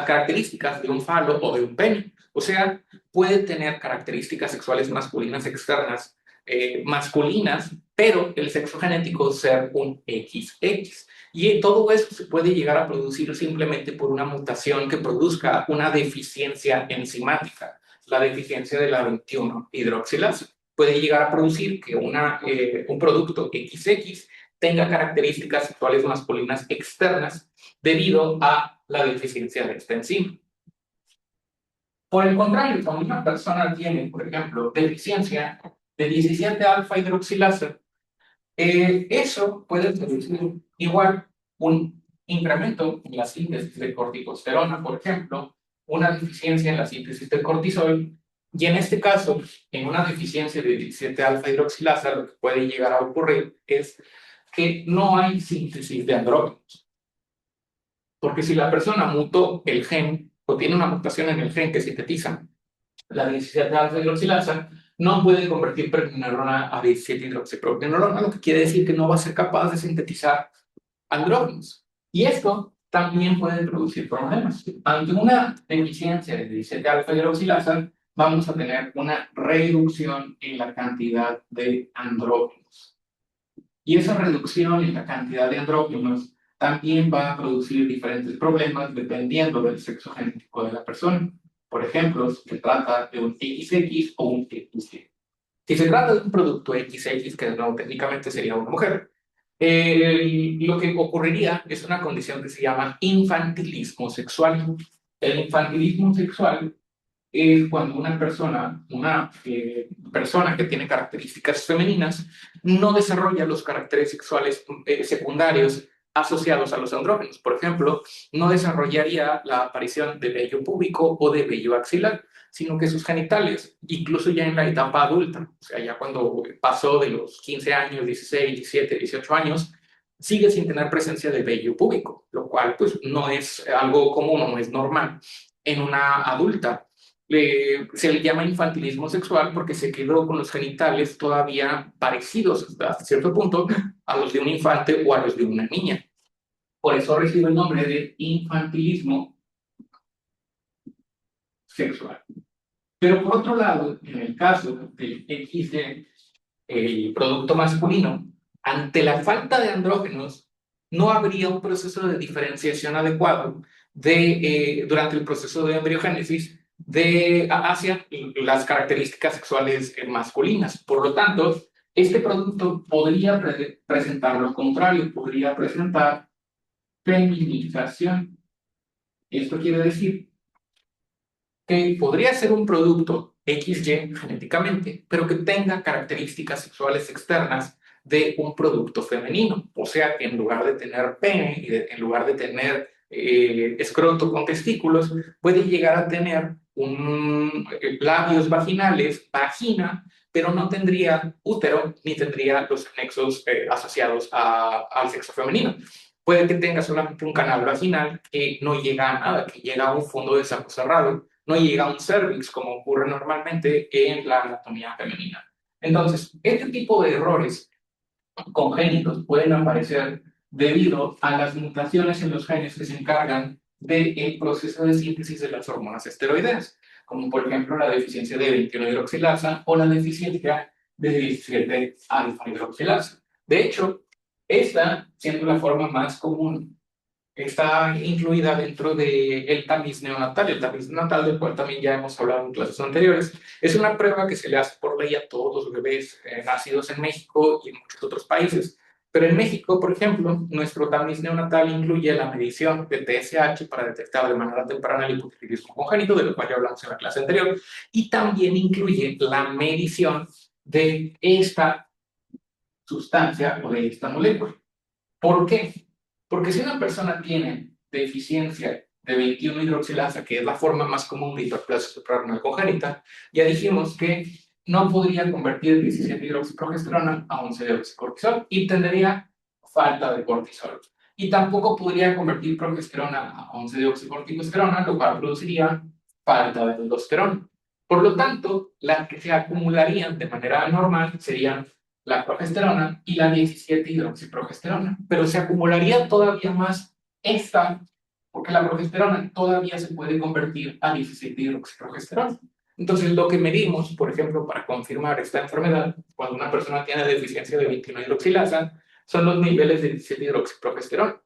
características de un falo o de un pene. O sea, puede tener características sexuales masculinas externas masculinas, pero el sexo genético ser un XX. Y todo eso se puede llegar a producir simplemente por una mutación que produzca una deficiencia enzimática, la deficiencia de la 21 hidroxilasa. Puede llegar a producir que un producto XX tenga características sexuales masculinas externas debido a la deficiencia de esta enzima. Por el contrario, cuando una persona tiene, por ejemplo, deficiencia de 17 alfa hidroxilasa, eso puede producir igual un incremento en la síntesis de corticosterona, por ejemplo, una deficiencia en la síntesis de cortisol, y en este caso, en una deficiencia de 17 alfa hidroxilasa, lo que puede llegar a ocurrir es que no hay síntesis de andrógenos. Porque si la persona mutó el gen o tiene una mutación en el gen que sintetiza la 17-alfa-hidroxilasa, no puede convertir pregnenolona a 17-hidroxiprogenolona, lo que quiere decir que no va a ser capaz de sintetizar andrógenos. Y esto también puede producir problemas. Ante una deficiencia de 17-alfa-hidroxilasa, vamos a tener una reducción en la cantidad de andrógenos. Y esa reducción en la cantidad de andrógenos también va a producir diferentes problemas dependiendo del sexo genético de la persona. Por ejemplo, si se trata de un XX o un XY. Si se trata de un producto XX, que no, técnicamente sería una mujer, lo que ocurriría es una condición que se llama infantilismo sexual. El infantilismo sexual es cuando una persona que tiene características femeninas no desarrolla los caracteres sexuales secundarios asociados a los andrógenos. Por ejemplo, no desarrollaría la aparición de vello púbico o de vello axilar, sino que sus genitales, incluso ya en la etapa adulta, o sea, ya cuando pasó de los 15 años, 16, 17, 18 años, sigue sin tener presencia de vello púbico, lo cual pues no es algo común, no es normal en una adulta. Se le llama infantilismo sexual porque se quedó con los genitales todavía parecidos hasta cierto punto a los de un infante o a los de una niña. Por eso recibe el nombre de infantilismo sexual. Pero por otro lado, en el caso del XY, el producto masculino, ante la falta de andrógenos, no habría un proceso de diferenciación adecuado durante el proceso de embriogénesis hacia las características sexuales masculinas. Por lo tanto, este producto podría presentar lo contrario, podría presentar feminización. Esto quiere decir que podría ser un producto XY genéticamente, pero que tenga características sexuales externas de un producto femenino. O sea, que en lugar de tener pene y en lugar de tener escroto con testículos, puede llegar a tener labios vaginales, vagina, pero no tendría útero ni tendría los anexos asociados al sexo femenino. Puede que tenga solamente un canal vaginal que no llega a nada, que llega a un fondo de saco cerrado, no llega a un cervix como ocurre normalmente en la anatomía femenina. Entonces, este tipo de errores congénitos pueden aparecer debido a las mutaciones en los genes que se encargan del proceso de síntesis de las hormonas esteroideas, como por ejemplo la deficiencia de 21-hidroxilasa o la deficiencia de 17-alfa-hidroxilasa. De hecho, esta, siendo la forma más común, está incluida dentro del tamiz neonatal. El tamiz neonatal, del cual también ya hemos hablado en clases anteriores, es una prueba que se le hace por ley a todos los bebés nacidos en México y en muchos otros países. Pero en México, por ejemplo, nuestro tamiz neonatal incluye la medición de TSH para detectar de manera temprana el hipotiroidismo congénito, de lo cual ya hablamos en la clase anterior, y también incluye la medición de esta sustancia o de esta molécula. ¿Por qué? Porque si una persona tiene deficiencia de 21-hidroxilasa, que es la forma más común de hiperplasia suprarrenal congénita, ya dijimos que no podría convertir 17-hidroxiprogesterona a 11-deoxicortisol y tendría falta de cortisol. Y tampoco podría convertir progesterona a 11-deoxicorticosterona, lo cual produciría falta de aldosterona. Por lo tanto, las que se acumularían de manera normal serían la progesterona y la 17-hidroxiprogesterona, pero se acumularía todavía más esta, porque la progesterona todavía se puede convertir a 17-hidroxiprogesterona. Entonces, lo que medimos, por ejemplo, para confirmar esta enfermedad, cuando una persona tiene deficiencia de 21-hidroxilasa, son los niveles de 17-hidroxiprogesterona,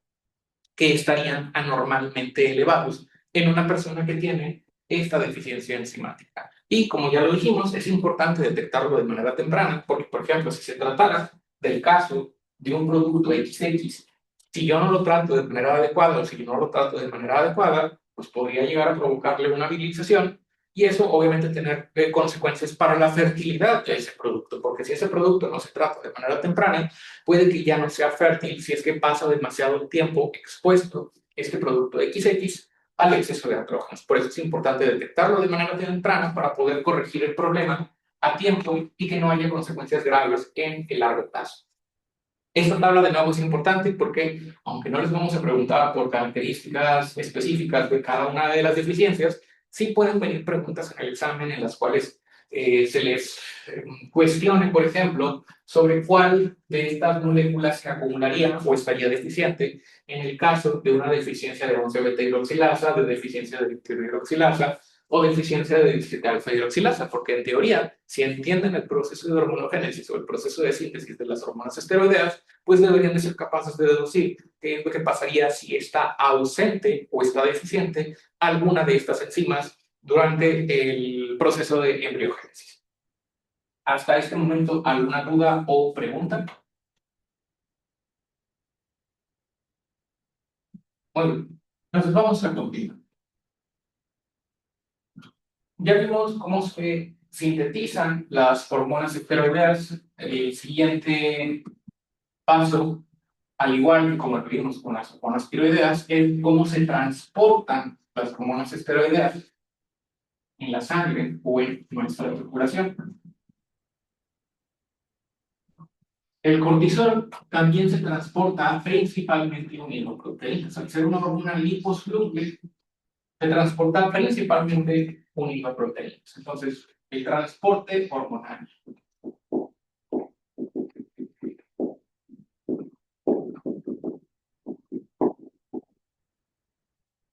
que estarían anormalmente elevados en una persona que tiene esta deficiencia enzimática. Y como ya lo dijimos, es importante detectarlo de manera temprana, porque, por ejemplo, si se tratara del caso de un producto XX, si yo no lo trato de manera adecuada o si yo no lo trato de manera adecuada, pues podría llegar a provocarle una virilización y eso obviamente tener consecuencias para la fertilidad de ese producto, porque si ese producto no se trata de manera temprana, puede que ya no sea fértil si es que pasa demasiado tiempo expuesto este producto XX al exceso de andrógenos. Por eso es importante detectarlo de manera temprana para poder corregir el problema a tiempo y que no haya consecuencias graves en el largo plazo. Esta tabla de nuevo es importante porque, aunque no les vamos a preguntar por características específicas de cada una de las deficiencias, sí pueden venir preguntas en el examen en las cuales se les cuestione, por ejemplo, sobre cuál de estas moléculas se acumularía o estaría deficiente en el caso de una deficiencia de 11-beta-hidroxilasa, de deficiencia de hidroxilasa o deficiencia de 17-alfa-hidroxilasa, porque en teoría, si entienden el proceso de hormonogénesis o el proceso de síntesis de las hormonas esteroideas, pues deberían de ser capaces de deducir qué es lo que pasaría si está ausente o está deficiente alguna de estas enzimas durante el proceso de embriogénesis. Hasta este momento, ¿alguna duda o pregunta? Muy bien. Entonces vamos a continuar. Ya vimos cómo se sintetizan las hormonas esteroideas. El siguiente paso, al igual que como lo vimos con las hormonas tiroideas, es cómo se transportan las hormonas esteroideas en la sangre o en nuestra circulación. El cortisol también se transporta principalmente unido proteínas. Al ser una hormona liposoluble, se transporta principalmente unido a proteínas. Entonces, el transporte hormonal.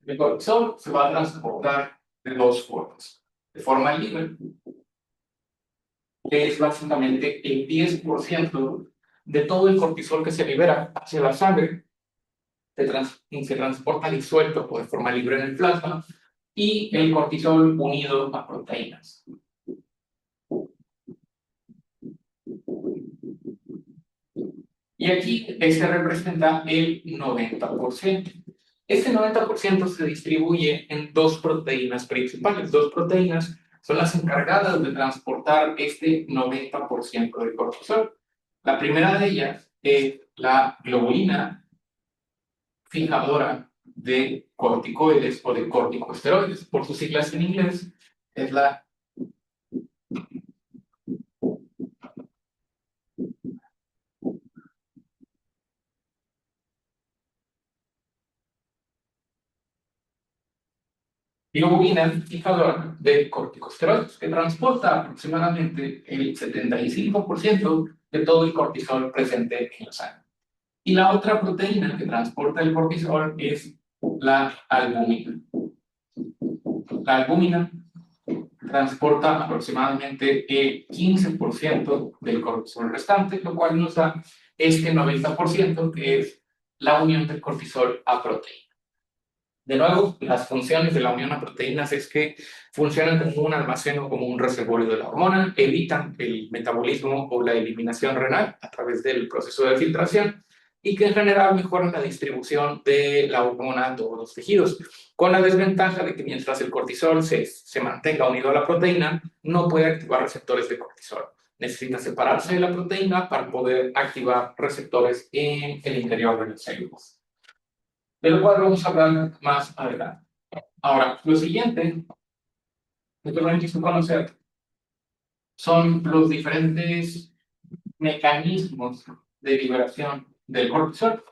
El cortisol se va a transportar de dos formas. De forma libre, que es básicamente el 10% de todo el cortisol que se libera hacia la sangre, se transporta disuelto o de forma libre en el plasma, y el cortisol unido a proteínas. Y aquí este representa el 90%. Este 90% se distribuye en dos proteínas principales. Dos proteínas son las encargadas de transportar este 90% del cortisol. La primera de ellas es la globulina fijadora de corticoides o de corticosteroides. Por sus siglas en inglés, es la globulina fijadora de corticosteroides, que transporta aproximadamente el 75% de todo el cortisol presente en la sangre. Y la otra proteína que transporta el cortisol es la albúmina. La albúmina transporta aproximadamente el 15% del cortisol restante, lo cual nos da este 90% que es la unión del cortisol a proteína. De nuevo, las funciones de la unión a proteínas es que funcionan como un almacén o como un reservorio de la hormona, evitan el metabolismo o la eliminación renal a través del proceso de filtración y que en general mejoran la distribución de la hormona a todos los tejidos, con la desventaja de que mientras el cortisol se mantenga unido a la proteína, no puede activar receptores de cortisol. Necesita separarse de la proteína para poder activar receptores en el interior de las células, de lo cual vamos a hablar más adelante. Ahora, lo siguiente que tenemos que conocer son los diferentes mecanismos de liberación del cortisol.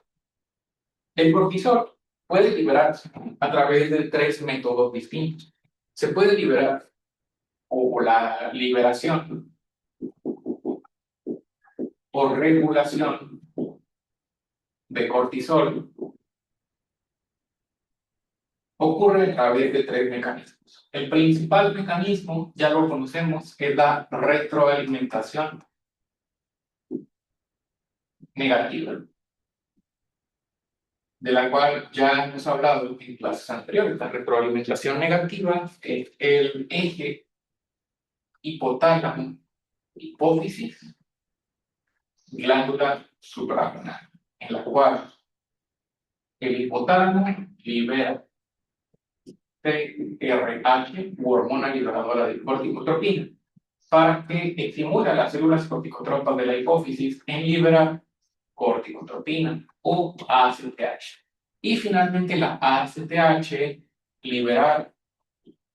El cortisol puede liberarse a través de tres métodos distintos. Se puede liberar, o la liberación o regulación de cortisol ocurre a través de tres mecanismos. El principal mecanismo, ya lo conocemos, es la retroalimentación negativa, de la cual ya hemos hablado en clases anteriores. La retroalimentación negativa es el eje hipotálamo, hipófisis, glándula suprarrenal, en la cual el hipotálamo libera TRH, u hormona liberadora de corticotropina, para que estimule a las células corticotropas de la hipófisis en liberar corticotropina o ACTH. Y finalmente la ACTH liberar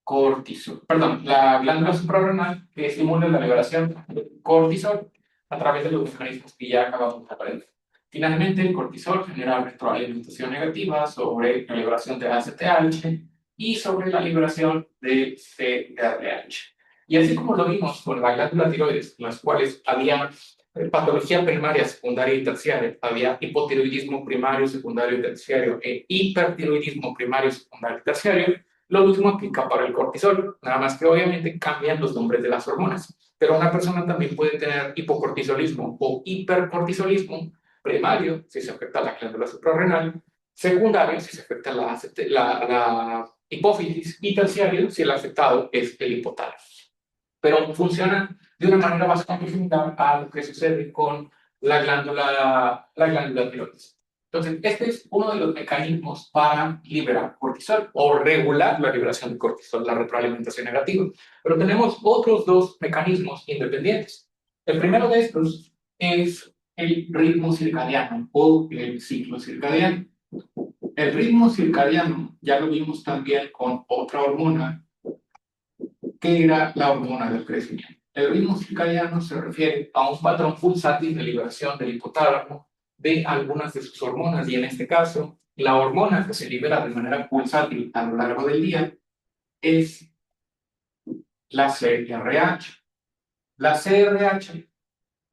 cortisol, perdón, la glándula suprarrenal que estimula la liberación de cortisol a través de los mecanismos que ya acabamos de aprender. Finalmente, el cortisol genera retroalimentación negativa sobre la liberación de ACTH y sobre la liberación de CRH. Y así como lo vimos con la glándula tiroides, en las cuales había patología primaria, secundaria y terciaria, había hipotiroidismo primario, secundario y terciario, e hipertiroidismo primario, secundario y terciario, lo mismo aplica para el cortisol, nada más que obviamente cambian los nombres de las hormonas. Pero una persona también puede tener hipocortisolismo o hipercortisolismo primario, si se afecta la glándula suprarrenal, secundario, si se afecta la hipófisis, y terciario, si el afectado es el hipotálamo. Pero funciona de una manera bastante similar a lo que sucede con la glándula tiroides. Entonces, este es uno de los mecanismos para liberar cortisol o regular la liberación de cortisol, la retroalimentación negativa. Pero tenemos otros dos mecanismos independientes. El primero de estos es el ritmo circadiano o el ciclo circadiano. El ritmo circadiano ya lo vimos también con otra hormona que era la hormona del crecimiento. El ritmo circadiano se refiere a un patrón pulsátil de liberación del hipotálamo de algunas de sus hormonas, y en este caso, la hormona que se libera de manera pulsátil a lo largo del día es la CRH. La CRH,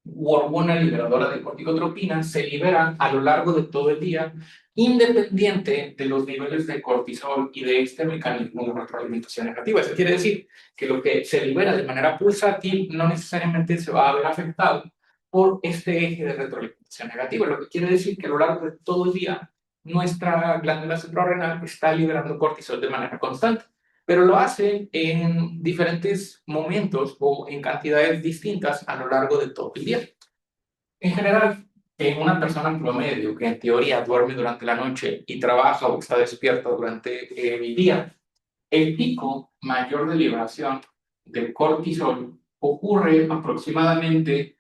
u hormona liberadora de corticotropina, se libera a lo largo de todo el día, independiente de los niveles de cortisol y de este mecanismo de retroalimentación negativa. Eso quiere decir que lo que se libera de manera pulsátil no necesariamente se va a ver afectado por este eje de retroalimentación negativa, lo que quiere decir que a lo largo de todo el día nuestra glándula suprarrenal está liberando cortisol de manera constante, pero lo hace en diferentes momentos o en cantidades distintas a lo largo de todo el día. En general, en una persona en promedio que en teoría duerme durante la noche y trabaja o está despierta durante el día, el pico mayor de liberación del cortisol ocurre aproximadamente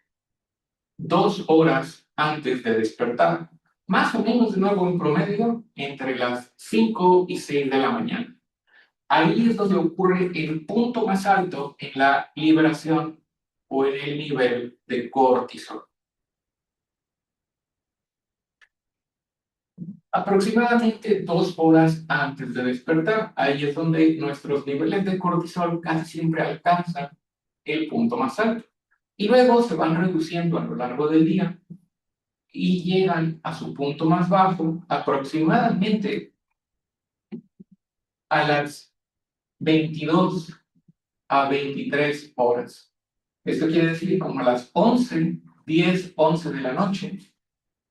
2 horas antes de despertar, más o menos de nuevo en promedio entre las 5 y 6 de la mañana. Ahí es donde ocurre el punto más alto en la liberación o en el nivel de cortisol. Aproximadamente 2 horas antes de despertar, ahí es donde nuestros niveles de cortisol casi siempre alcanzan el punto más alto. Y luego se van reduciendo a lo largo del día y llegan a su punto más bajo aproximadamente a las 22 a 23 horas. Esto quiere decir que como a las 11, 10, 11 de la noche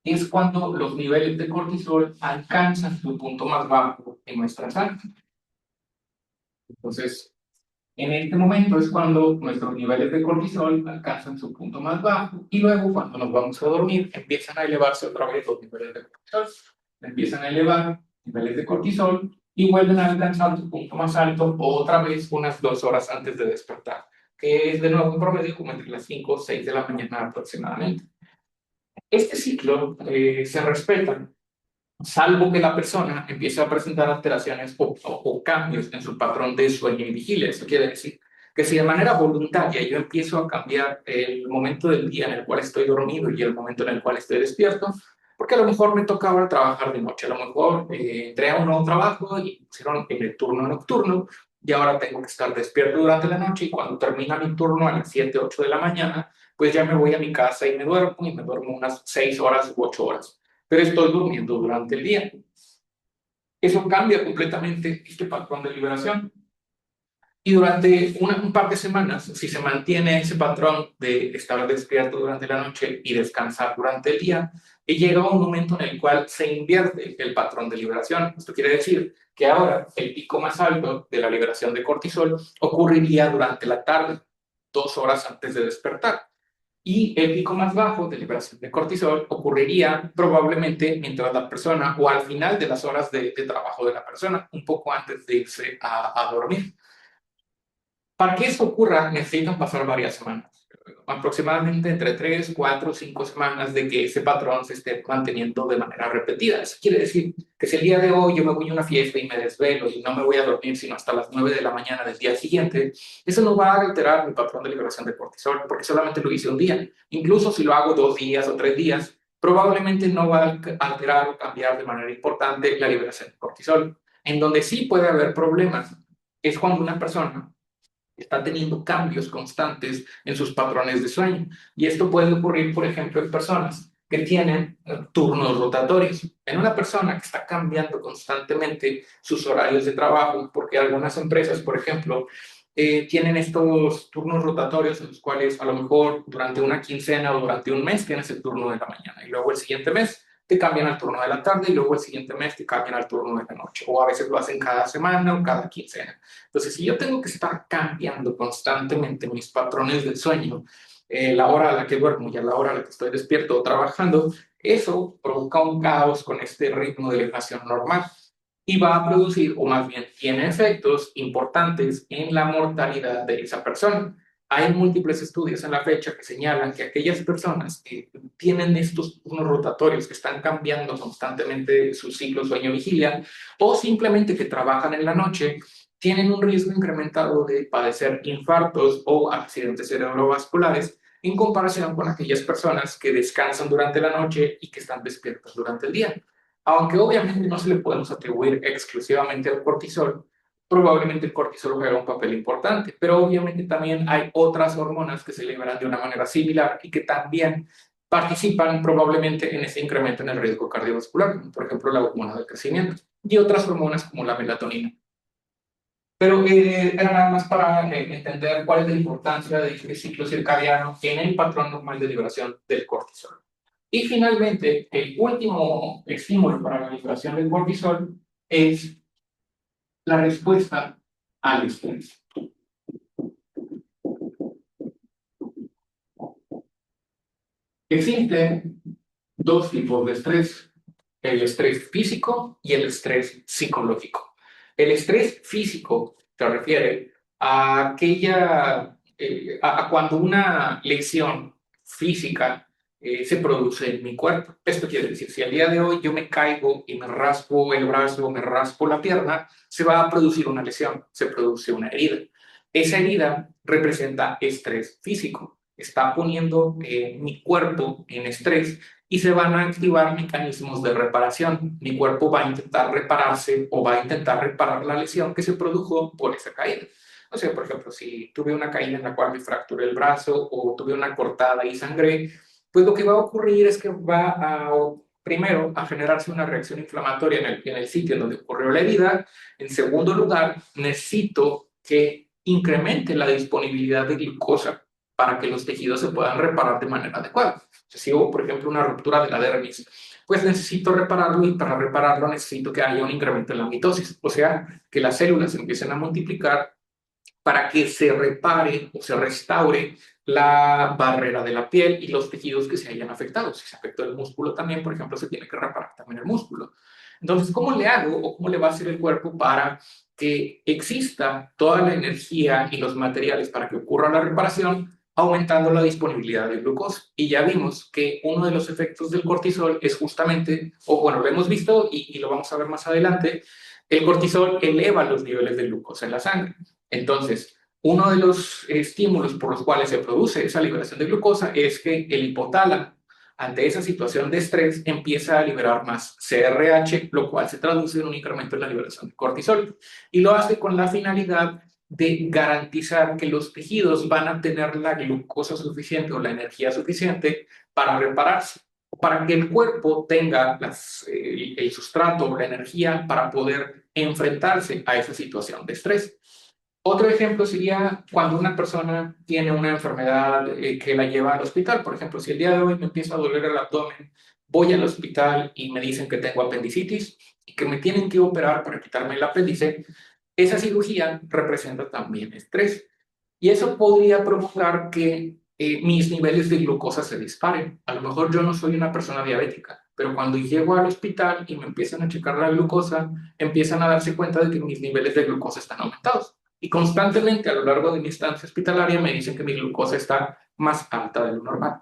es cuando los niveles de cortisol alcanzan su punto más bajo en nuestra sangre. Entonces, en este momento es cuando nuestros niveles de cortisol alcanzan su punto más bajo y luego cuando nos vamos a dormir empiezan a elevarse otra vez los niveles de cortisol. Empiezan a elevar niveles de cortisol y vuelven a alcanzar su punto más alto otra vez unas 2 horas antes de despertar, que es de nuevo un promedio como entre las 5 o 6 de la mañana aproximadamente. Este ciclo se respeta salvo que la persona empiece a presentar alteraciones o cambios en su patrón de sueño y vigilia. Eso quiere decir que si de manera voluntaria yo empiezo a cambiar el momento del día en el cual estoy dormido y el momento en el cual estoy despierto, porque a lo mejor me toca ahora trabajar de noche, a lo mejor entré a un nuevo trabajo y pusieron en el turno nocturno y ahora tengo que estar despierto durante la noche y cuando termina mi turno a las 7, 8 de la mañana, pues ya me voy a mi casa y me duermo unas 6 horas u 8 horas, pero estoy durmiendo durante el día. Eso cambia completamente este patrón de liberación. Y durante un par de semanas, si se mantiene ese patrón de estar despierto durante la noche y descansar durante el día, llega un momento en el cual se invierte el patrón de liberación. Esto quiere decir que ahora el pico más alto de la liberación de cortisol ocurriría durante la tarde, 2 horas antes de despertar. Y el pico más bajo de liberación de cortisol ocurriría probablemente mientras la persona o al final de las horas de trabajo de la persona, un poco antes de irse a dormir. Para que esto ocurra, necesitan pasar varias semanas, aproximadamente entre 3, 4, 5 semanas de que ese patrón se esté manteniendo de manera repetida. Eso quiere decir que si el día de hoy yo me voy a una fiesta y me desvelo y no me voy a dormir sino hasta las 9 de la mañana del día siguiente, eso no va a alterar mi patrón de liberación de cortisol, porque solamente lo hice un día. Incluso si lo hago 2 días o 3 días, probablemente no va a alterar o cambiar de manera importante la liberación de cortisol. En donde sí puede haber problemas es cuando una persona está teniendo cambios constantes en sus patrones de sueño. Y esto puede ocurrir, por ejemplo, en personas que tienen turnos rotatorios. En una persona que está cambiando constantemente sus horarios de trabajo, porque algunas empresas, por ejemplo, tienen estos turnos rotatorios en los cuales a lo mejor durante una quincena o durante un mes tienes el turno de la mañana y luego el siguiente mes te cambian al turno de la tarde y luego el siguiente mes te cambian al turno de la noche. O a veces lo hacen cada semana o cada quincena. Entonces, si yo tengo que estar cambiando constantemente mis patrones del sueño, la hora a la que duermo y a la hora a la que estoy despierto o trabajando, eso provoca un caos con este ritmo de elevación normal y va a producir, o más bien tiene efectos importantes en la mortalidad de esa persona. Hay múltiples estudios en la fecha que señalan que aquellas personas que tienen estos turnos rotatorios, que están cambiando constantemente su ciclo sueño-vigilia, o simplemente que trabajan en la noche, tienen un riesgo incrementado de padecer infartos o accidentes cerebrovasculares en comparación con aquellas personas que descansan durante la noche y que están despiertas durante el día. Aunque obviamente no se le podemos atribuir exclusivamente al cortisol, probablemente el cortisol juega un papel importante, pero obviamente también hay otras hormonas que se liberan de una manera similar y que también participan probablemente en ese incremento en el riesgo cardiovascular, por ejemplo la hormona del crecimiento y otras hormonas como la melatonina. Pero era nada más para entender cuál es la importancia de este ciclo circadiano en el patrón normal de liberación del cortisol. Y finalmente, el último estímulo para la liberación del cortisol es la respuesta al estrés. Existen dos tipos de estrés, el estrés físico y el estrés psicológico. El estrés físico se refiere a a cuando una lesión física se produce en mi cuerpo. Esto quiere decir, si al día de hoy yo me caigo y me raspo el brazo, me raspo la pierna, se va a producir una lesión, se produce una herida. Esa herida representa estrés físico, está poniendo mi cuerpo en estrés y se van a activar mecanismos de reparación. Mi cuerpo va a intentar repararse o va a intentar reparar la lesión que se produjo por esa caída. O sea, por ejemplo, si tuve una caída en la cual me fracturé el brazo o tuve una cortada y sangré, pues lo que va a ocurrir es que va a, primero, a generarse una reacción inflamatoria en el sitio donde ocurrió la herida. En segundo lugar, necesito que incremente la disponibilidad de glucosa para que los tejidos se puedan reparar de manera adecuada. O sea, si hubo, por ejemplo, una ruptura de la dermis, pues necesito repararlo y para repararlo necesito que haya un incremento en la mitosis, o sea, que las células empiecen a multiplicar para que se repare o se restaure la barrera de la piel y los tejidos que se hayan afectado. Si se afectó el músculo también, por ejemplo, se tiene que reparar también el músculo. Entonces, ¿cómo le hago o cómo le va a hacer el cuerpo para que exista toda la energía y los materiales para que ocurra la reparación, aumentando la disponibilidad de glucosa? Y ya vimos que uno de los efectos del cortisol es justamente, o bueno, lo hemos visto y lo vamos a ver más adelante, el cortisol eleva los niveles de glucosa en la sangre. Entonces, uno de los estímulos por los cuales se produce esa liberación de glucosa es que el hipotálamo, ante esa situación de estrés, empieza a liberar más CRH, lo cual se traduce en un incremento en la liberación de cortisol. Y lo hace con la finalidad de garantizar que los tejidos van a tener la glucosa suficiente o la energía suficiente para repararse, para que el cuerpo tenga el sustrato o la energía para poder enfrentarse a esa situación de estrés. Otro ejemplo sería cuando una persona tiene una enfermedad que la lleva al hospital. Por ejemplo, si el día de hoy me empieza a doler el abdomen, voy al hospital y me dicen que tengo apendicitis y que me tienen que operar para quitarme el apéndice, esa cirugía representa también estrés. Y eso podría provocar que mis niveles de glucosa se disparen. A lo mejor yo no soy una persona diabética, pero cuando llego al hospital y me empiezan a checar la glucosa, empiezan a darse cuenta de que mis niveles de glucosa están aumentados. Y constantemente a lo largo de mi estancia hospitalaria me dicen que mi glucosa está más alta de lo normal.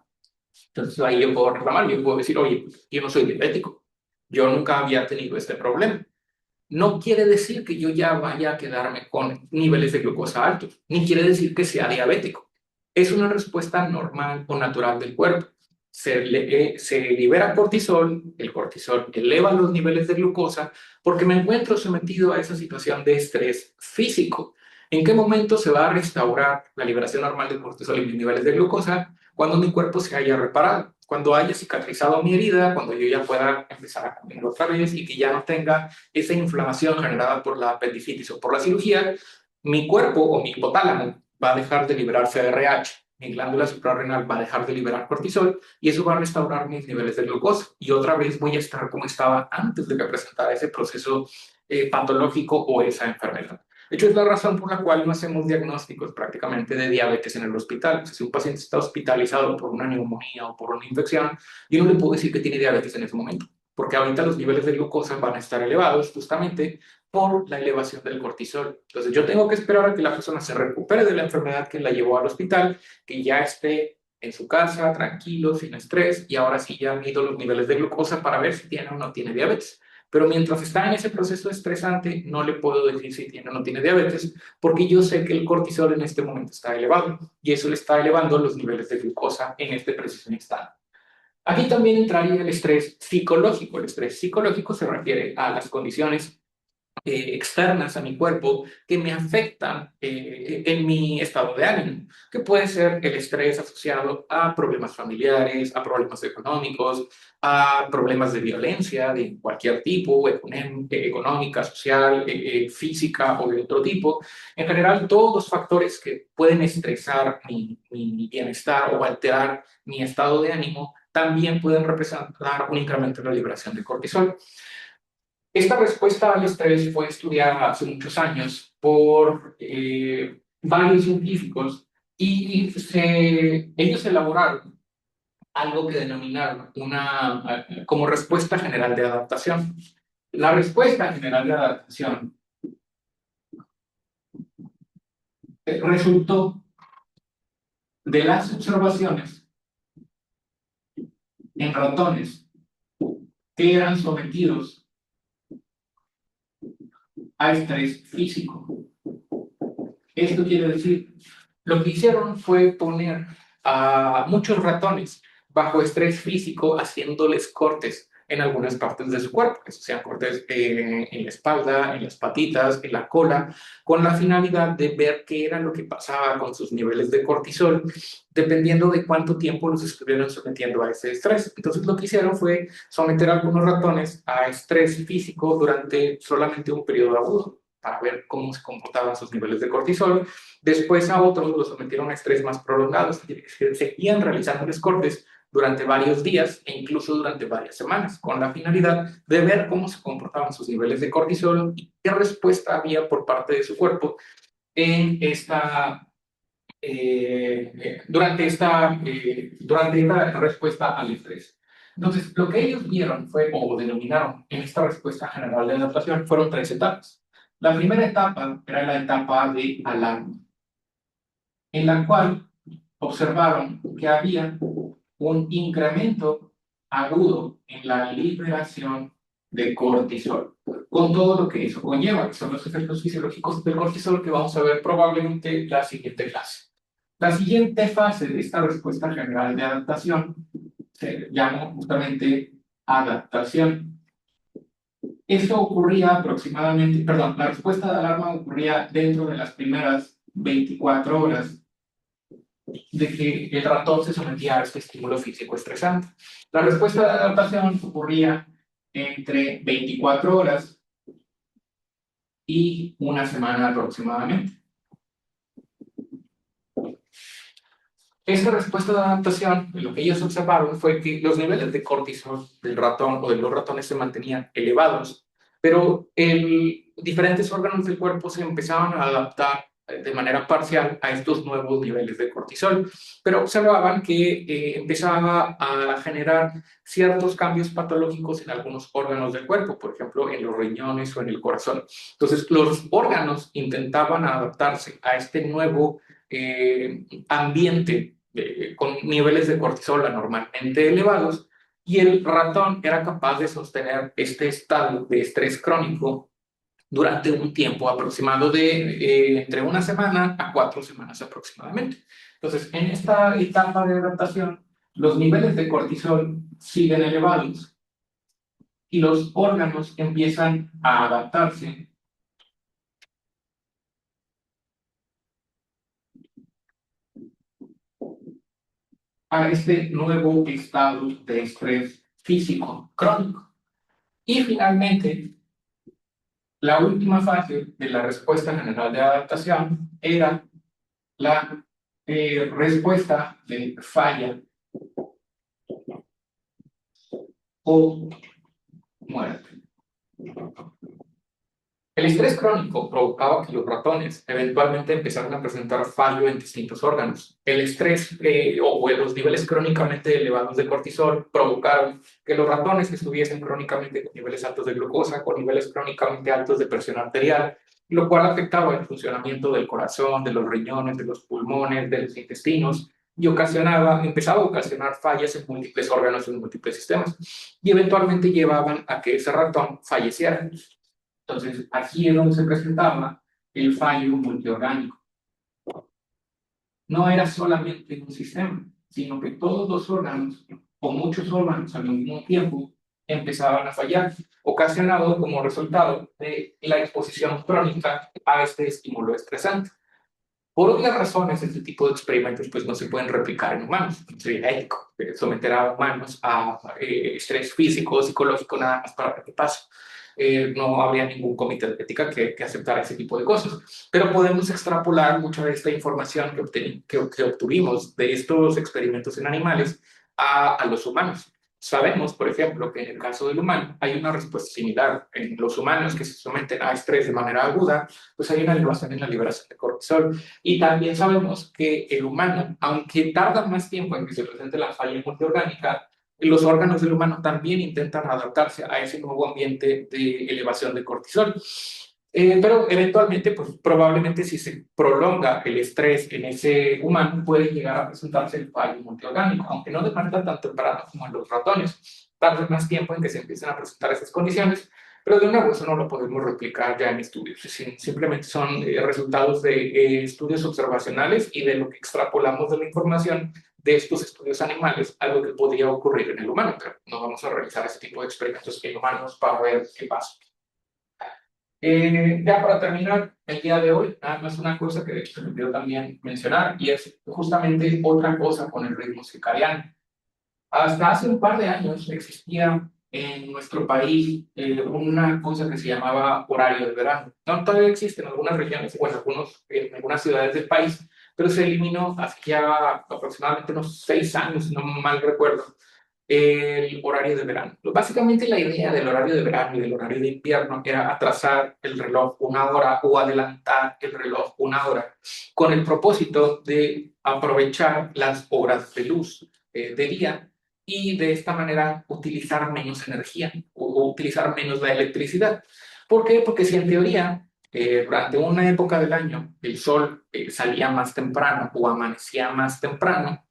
Entonces ahí yo puedo reclamar, yo puedo decir, oye, yo no soy diabético, yo nunca había tenido este problema. No quiere decir que yo ya vaya a quedarme con niveles de glucosa altos, ni quiere decir que sea diabético. Es una respuesta normal o natural del cuerpo. Se libera cortisol, el cortisol eleva los niveles de glucosa porque me encuentro sometido a esa situación de estrés físico. ¿En qué momento se va a restaurar la liberación normal de cortisol y mis niveles de glucosa? Cuando mi cuerpo se haya reparado, cuando haya cicatrizado mi herida, cuando yo ya pueda empezar a caminar otra vez y que ya no tenga esa inflamación generada por la apendicitis o por la cirugía, mi cuerpo o mi hipotálamo va a dejar de liberar CRH, mi glándula suprarrenal va a dejar de liberar cortisol y eso va a restaurar mis niveles de glucosa y otra vez voy a estar como estaba antes de que presentara ese proceso patológico o esa enfermedad. De hecho, es la razón por la cual no hacemos diagnósticos prácticamente de diabetes en el hospital. O sea, si un paciente está hospitalizado por una neumonía o por una infección, yo no le puedo decir que tiene diabetes en ese momento, porque ahorita los niveles de glucosa van a estar elevados justamente por la elevación del cortisol. Entonces, yo tengo que esperar a que la persona se recupere de la enfermedad que la llevó al hospital, que ya esté en su casa, tranquilo, sin estrés, y ahora sí ya mido los niveles de glucosa para ver si tiene o no tiene diabetes. Pero mientras está en ese proceso estresante, no le puedo decir si tiene o no tiene diabetes, porque yo sé que el cortisol en este momento está elevado y eso le está elevando los niveles de glucosa en este preciso instante. Aquí también entraría el estrés psicológico. El estrés psicológico se refiere a las condiciones externas a mi cuerpo que me afectan en mi estado de ánimo, que puede ser el estrés asociado a problemas familiares, a problemas económicos, a problemas de violencia de cualquier tipo, económica, social, física o de otro tipo. En general, todos los factores que pueden estresar mi bienestar o alterar mi estado de ánimo también pueden representar un incremento en la liberación de cortisol. Esta respuesta al estrés fue estudiada hace muchos años por varios científicos y ellos elaboraron algo que denominaron como respuesta general de adaptación. La respuesta general de adaptación resultó de las observaciones en ratones que eran sometidos a estrés físico. Esto quiere decir, lo que hicieron fue poner a muchos ratones bajo estrés físico haciéndoles cortes en algunas partes de su cuerpo, o sea, cortes en la espalda, en las patitas, en la cola, con la finalidad de ver qué era lo que pasaba con sus niveles de cortisol, dependiendo de cuánto tiempo los estuvieron sometiendo a ese estrés. Entonces, lo que hicieron fue someter a algunos ratones a estrés físico durante solamente un periodo agudo, para ver cómo se comportaban sus niveles de cortisol. Después a otros los sometieron a estrés más prolongados, que seguían realizándoles cortes durante varios días e incluso durante varias semanas, con la finalidad de ver cómo se comportaban sus niveles de cortisol y qué respuesta había por parte de su cuerpo en durante esta respuesta al estrés. Entonces, lo que ellos vieron fue, o denominaron en esta respuesta general de adaptación, fueron tres etapas. La primera etapa era la etapa de alarma, en la cual observaron que había un incremento agudo en la liberación de cortisol, con todo lo que eso conlleva, que son los efectos fisiológicos del cortisol que vamos a ver probablemente en la siguiente clase. La siguiente fase de esta respuesta general de adaptación se llama justamente adaptación. Esto ocurría aproximadamente, perdón, la respuesta de alarma ocurría dentro de las primeras 24 horas de que el ratón se sometía a este estímulo físico estresante. La respuesta de adaptación ocurría entre 24 horas y una semana aproximadamente. Esta respuesta de adaptación, lo que ellos observaron fue que los niveles de cortisol del ratón o de los ratones se mantenían elevados, pero diferentes órganos del cuerpo se empezaban a adaptar de manera parcial a estos nuevos niveles de cortisol, pero observaban que empezaba a generar ciertos cambios patológicos en algunos órganos del cuerpo, por ejemplo, en los riñones o en el corazón. Entonces, los órganos intentaban adaptarse a este nuevo ambiente con niveles de cortisol anormalmente elevados, y el ratón era capaz de sostener este estado de estrés crónico durante un tiempo aproximado de entre una semana a 4 semanas aproximadamente. Entonces, en esta etapa de adaptación, los niveles de cortisol siguen elevados y los órganos empiezan a adaptarse a este nuevo estado de estrés físico crónico. Y finalmente, la última fase de la respuesta general de adaptación era la respuesta de falla o muerte. El estrés crónico provocaba que los ratones eventualmente empezaran a presentar fallo en distintos órganos. El estrés o los niveles crónicamente elevados de cortisol provocaron que los ratones estuviesen crónicamente con niveles altos de glucosa, con niveles crónicamente altos de presión arterial, lo cual afectaba el funcionamiento del corazón, de los riñones, de los pulmones, de los intestinos, y empezaba a ocasionar fallas en múltiples órganos, en múltiples sistemas, y eventualmente llevaban a que ese ratón falleciera. Entonces, aquí es donde se presentaba el fallo multiorgánico. No era solamente un sistema, sino que todos los órganos, o muchos órganos al mismo tiempo, empezaban a fallar, ocasionado como resultado de la exposición crónica a este estímulo estresante. Por obvias razones, este tipo de experimentos pues, no se pueden replicar en humanos. Sería ético someter a humanos a estrés físico, psicológico, nada más para ver qué pasa. No habría ningún comité de ética que aceptara ese tipo de cosas. Pero podemos extrapolar mucha de esta información que obtuvimos de estos experimentos en animales a los humanos. Sabemos, por ejemplo, que en el caso del humano hay una respuesta similar. En los humanos que se someten a estrés de manera aguda, pues hay una elevación en la liberación de cortisol. Y también sabemos que el humano, aunque tarda más tiempo en que se presente la falla multiorgánica, los órganos del humano también intentan adaptarse a ese nuevo ambiente de elevación de cortisol. Pero eventualmente, pues probablemente si se prolonga el estrés en ese humano, puede llegar a presentarse el fallo multiorgánico, aunque no de manera tan temprana como en los ratones. Tarda más tiempo en que se empiecen a presentar esas condiciones, pero de nuevo eso no lo podemos replicar ya en estudios. Simplemente son resultados de estudios observacionales y de lo que extrapolamos de la información de estos estudios animales, algo que podría ocurrir en el humano, pero no vamos a realizar ese tipo de experimentos en humanos para ver qué pasa. Ya para terminar el día de hoy, nada más una cosa que se me olvidó también mencionar, y es justamente otra cosa con el ritmo circadiano. Hasta hace un par de años existía en nuestro país una cosa que se llamaba horario de verano. No, todavía existe en algunas regiones o en algunas ciudades del país, pero se eliminó hace ya aproximadamente unos 6 años, si no mal recuerdo, el horario de verano. Básicamente la idea del horario de verano y del horario de invierno era atrasar el reloj una hora o adelantar el reloj una hora con el propósito de aprovechar las horas de luz de día y de esta manera utilizar menos energía o utilizar menos la electricidad. ¿Por qué? Porque si en teoría durante una época del año el sol salía más temprano o amanecía más temprano,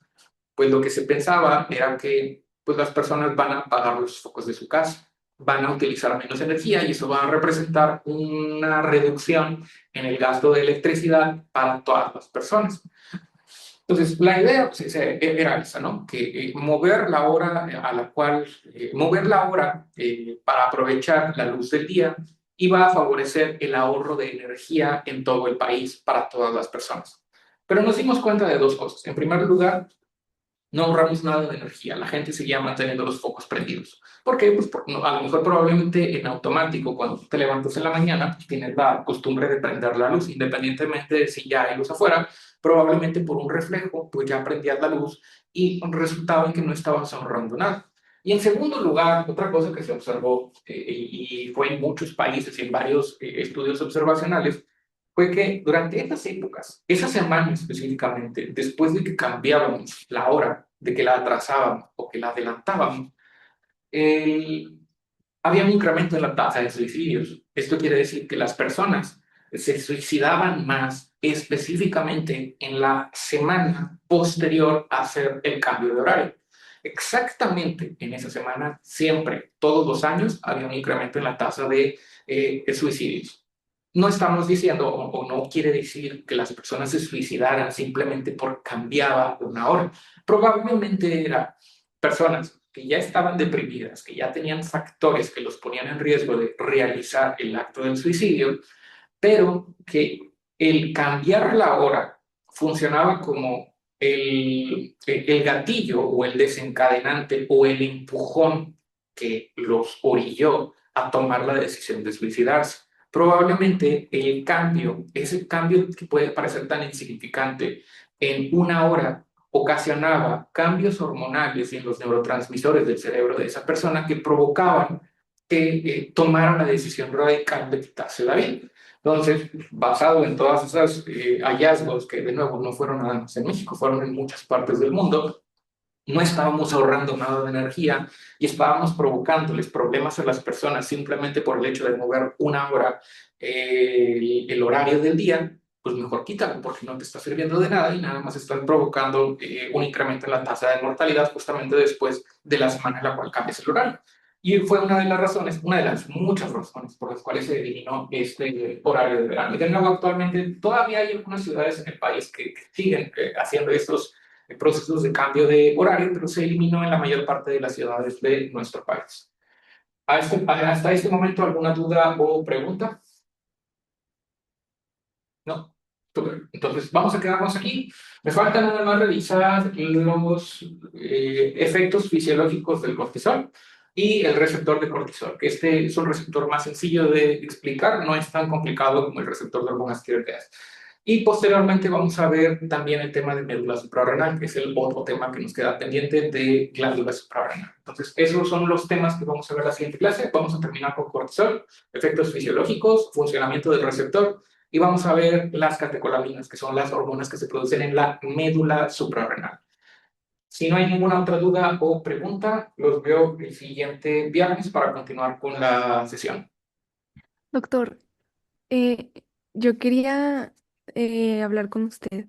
pues lo que se pensaba era que pues las personas van a apagar los focos de su casa, van a utilizar menos energía y eso va a representar una reducción en el gasto de electricidad para todas las personas. Entonces, la idea pues, era esa, ¿no? Que mover la hora a la cual, mover la hora para aprovechar la luz del día iba a favorecer el ahorro de energía en todo el país para todas las personas. Pero nos dimos cuenta de dos cosas. En primer lugar, no ahorramos nada de energía, la gente seguía manteniendo los focos prendidos. ¿Por qué? Pues a lo mejor probablemente en automático, cuando te levantas en la mañana, pues tienes la costumbre de prender la luz, independientemente de si ya hay luz afuera, probablemente por un reflejo, pues ya prendías la luz y resultaba en que no estabas ahorrando nada. Y en segundo lugar, otra cosa que se observó, y fue en muchos países y en varios estudios observacionales, fue que durante esas épocas, esa semana específicamente, después de que cambiábamos la hora, de que la atrasábamos o que la adelantábamos, había un incremento en la tasa de suicidios. Esto quiere decir que las personas se suicidaban más específicamente en la semana posterior a hacer el cambio de horario. Exactamente en esa semana, siempre, todos los años, había un incremento en la tasa de suicidios. No estamos diciendo, o no quiere decir que las personas se suicidaran simplemente por cambiaba una hora. Probablemente eran personas que ya estaban deprimidas, que ya tenían factores que los ponían en riesgo de realizar el acto del suicidio, pero que el cambiar la hora funcionaba como el gatillo o el desencadenante o el empujón que los orilló a tomar la decisión de suicidarse. Probablemente el cambio, ese cambio que puede parecer tan insignificante en una hora, ocasionaba cambios hormonales en los neurotransmisores del cerebro de esa persona que provocaban que tomara la decisión radical de quitarse la vida. Entonces, basado en todos esos hallazgos que de nuevo no fueron nada más en México, fueron en muchas partes del mundo, no estábamos ahorrando nada de energía y estábamos provocándoles problemas a las personas simplemente por el hecho de mover una hora el horario del día, pues mejor quítalo porque no te está sirviendo de nada y nada más estás provocando un incremento en la tasa de mortalidad justamente después de la semana en la cual cambias el horario. Y fue una de las razones, una de las muchas razones por las cuales se eliminó este horario de verano. Y de nuevo, actualmente todavía hay algunas ciudades en el país que siguen haciendo estos procesos de cambio de horario, pero se eliminó en la mayor parte de las ciudades de nuestro país. Hasta este momento, ¿alguna duda o pregunta? No. Súper. Entonces, vamos a quedarnos aquí. Me falta nada más revisar los efectos fisiológicos del cortisol y el receptor de cortisol, que este es un receptor más sencillo de explicar, no es tan complicado como el receptor de hormonas tiroideas. Y posteriormente vamos a ver también el tema de médula suprarrenal, que es el otro tema que nos queda pendiente de glándula suprarrenal. Entonces, esos son los temas que vamos a ver en la siguiente clase. Vamos a terminar con cortisol, efectos fisiológicos, funcionamiento del receptor, y vamos a ver las catecolaminas, que son las hormonas que se producen en la médula suprarrenal. Si no hay ninguna otra duda o pregunta, los veo el siguiente viernes para continuar con la sesión. Doctor, eh, yo quería hablar con usted.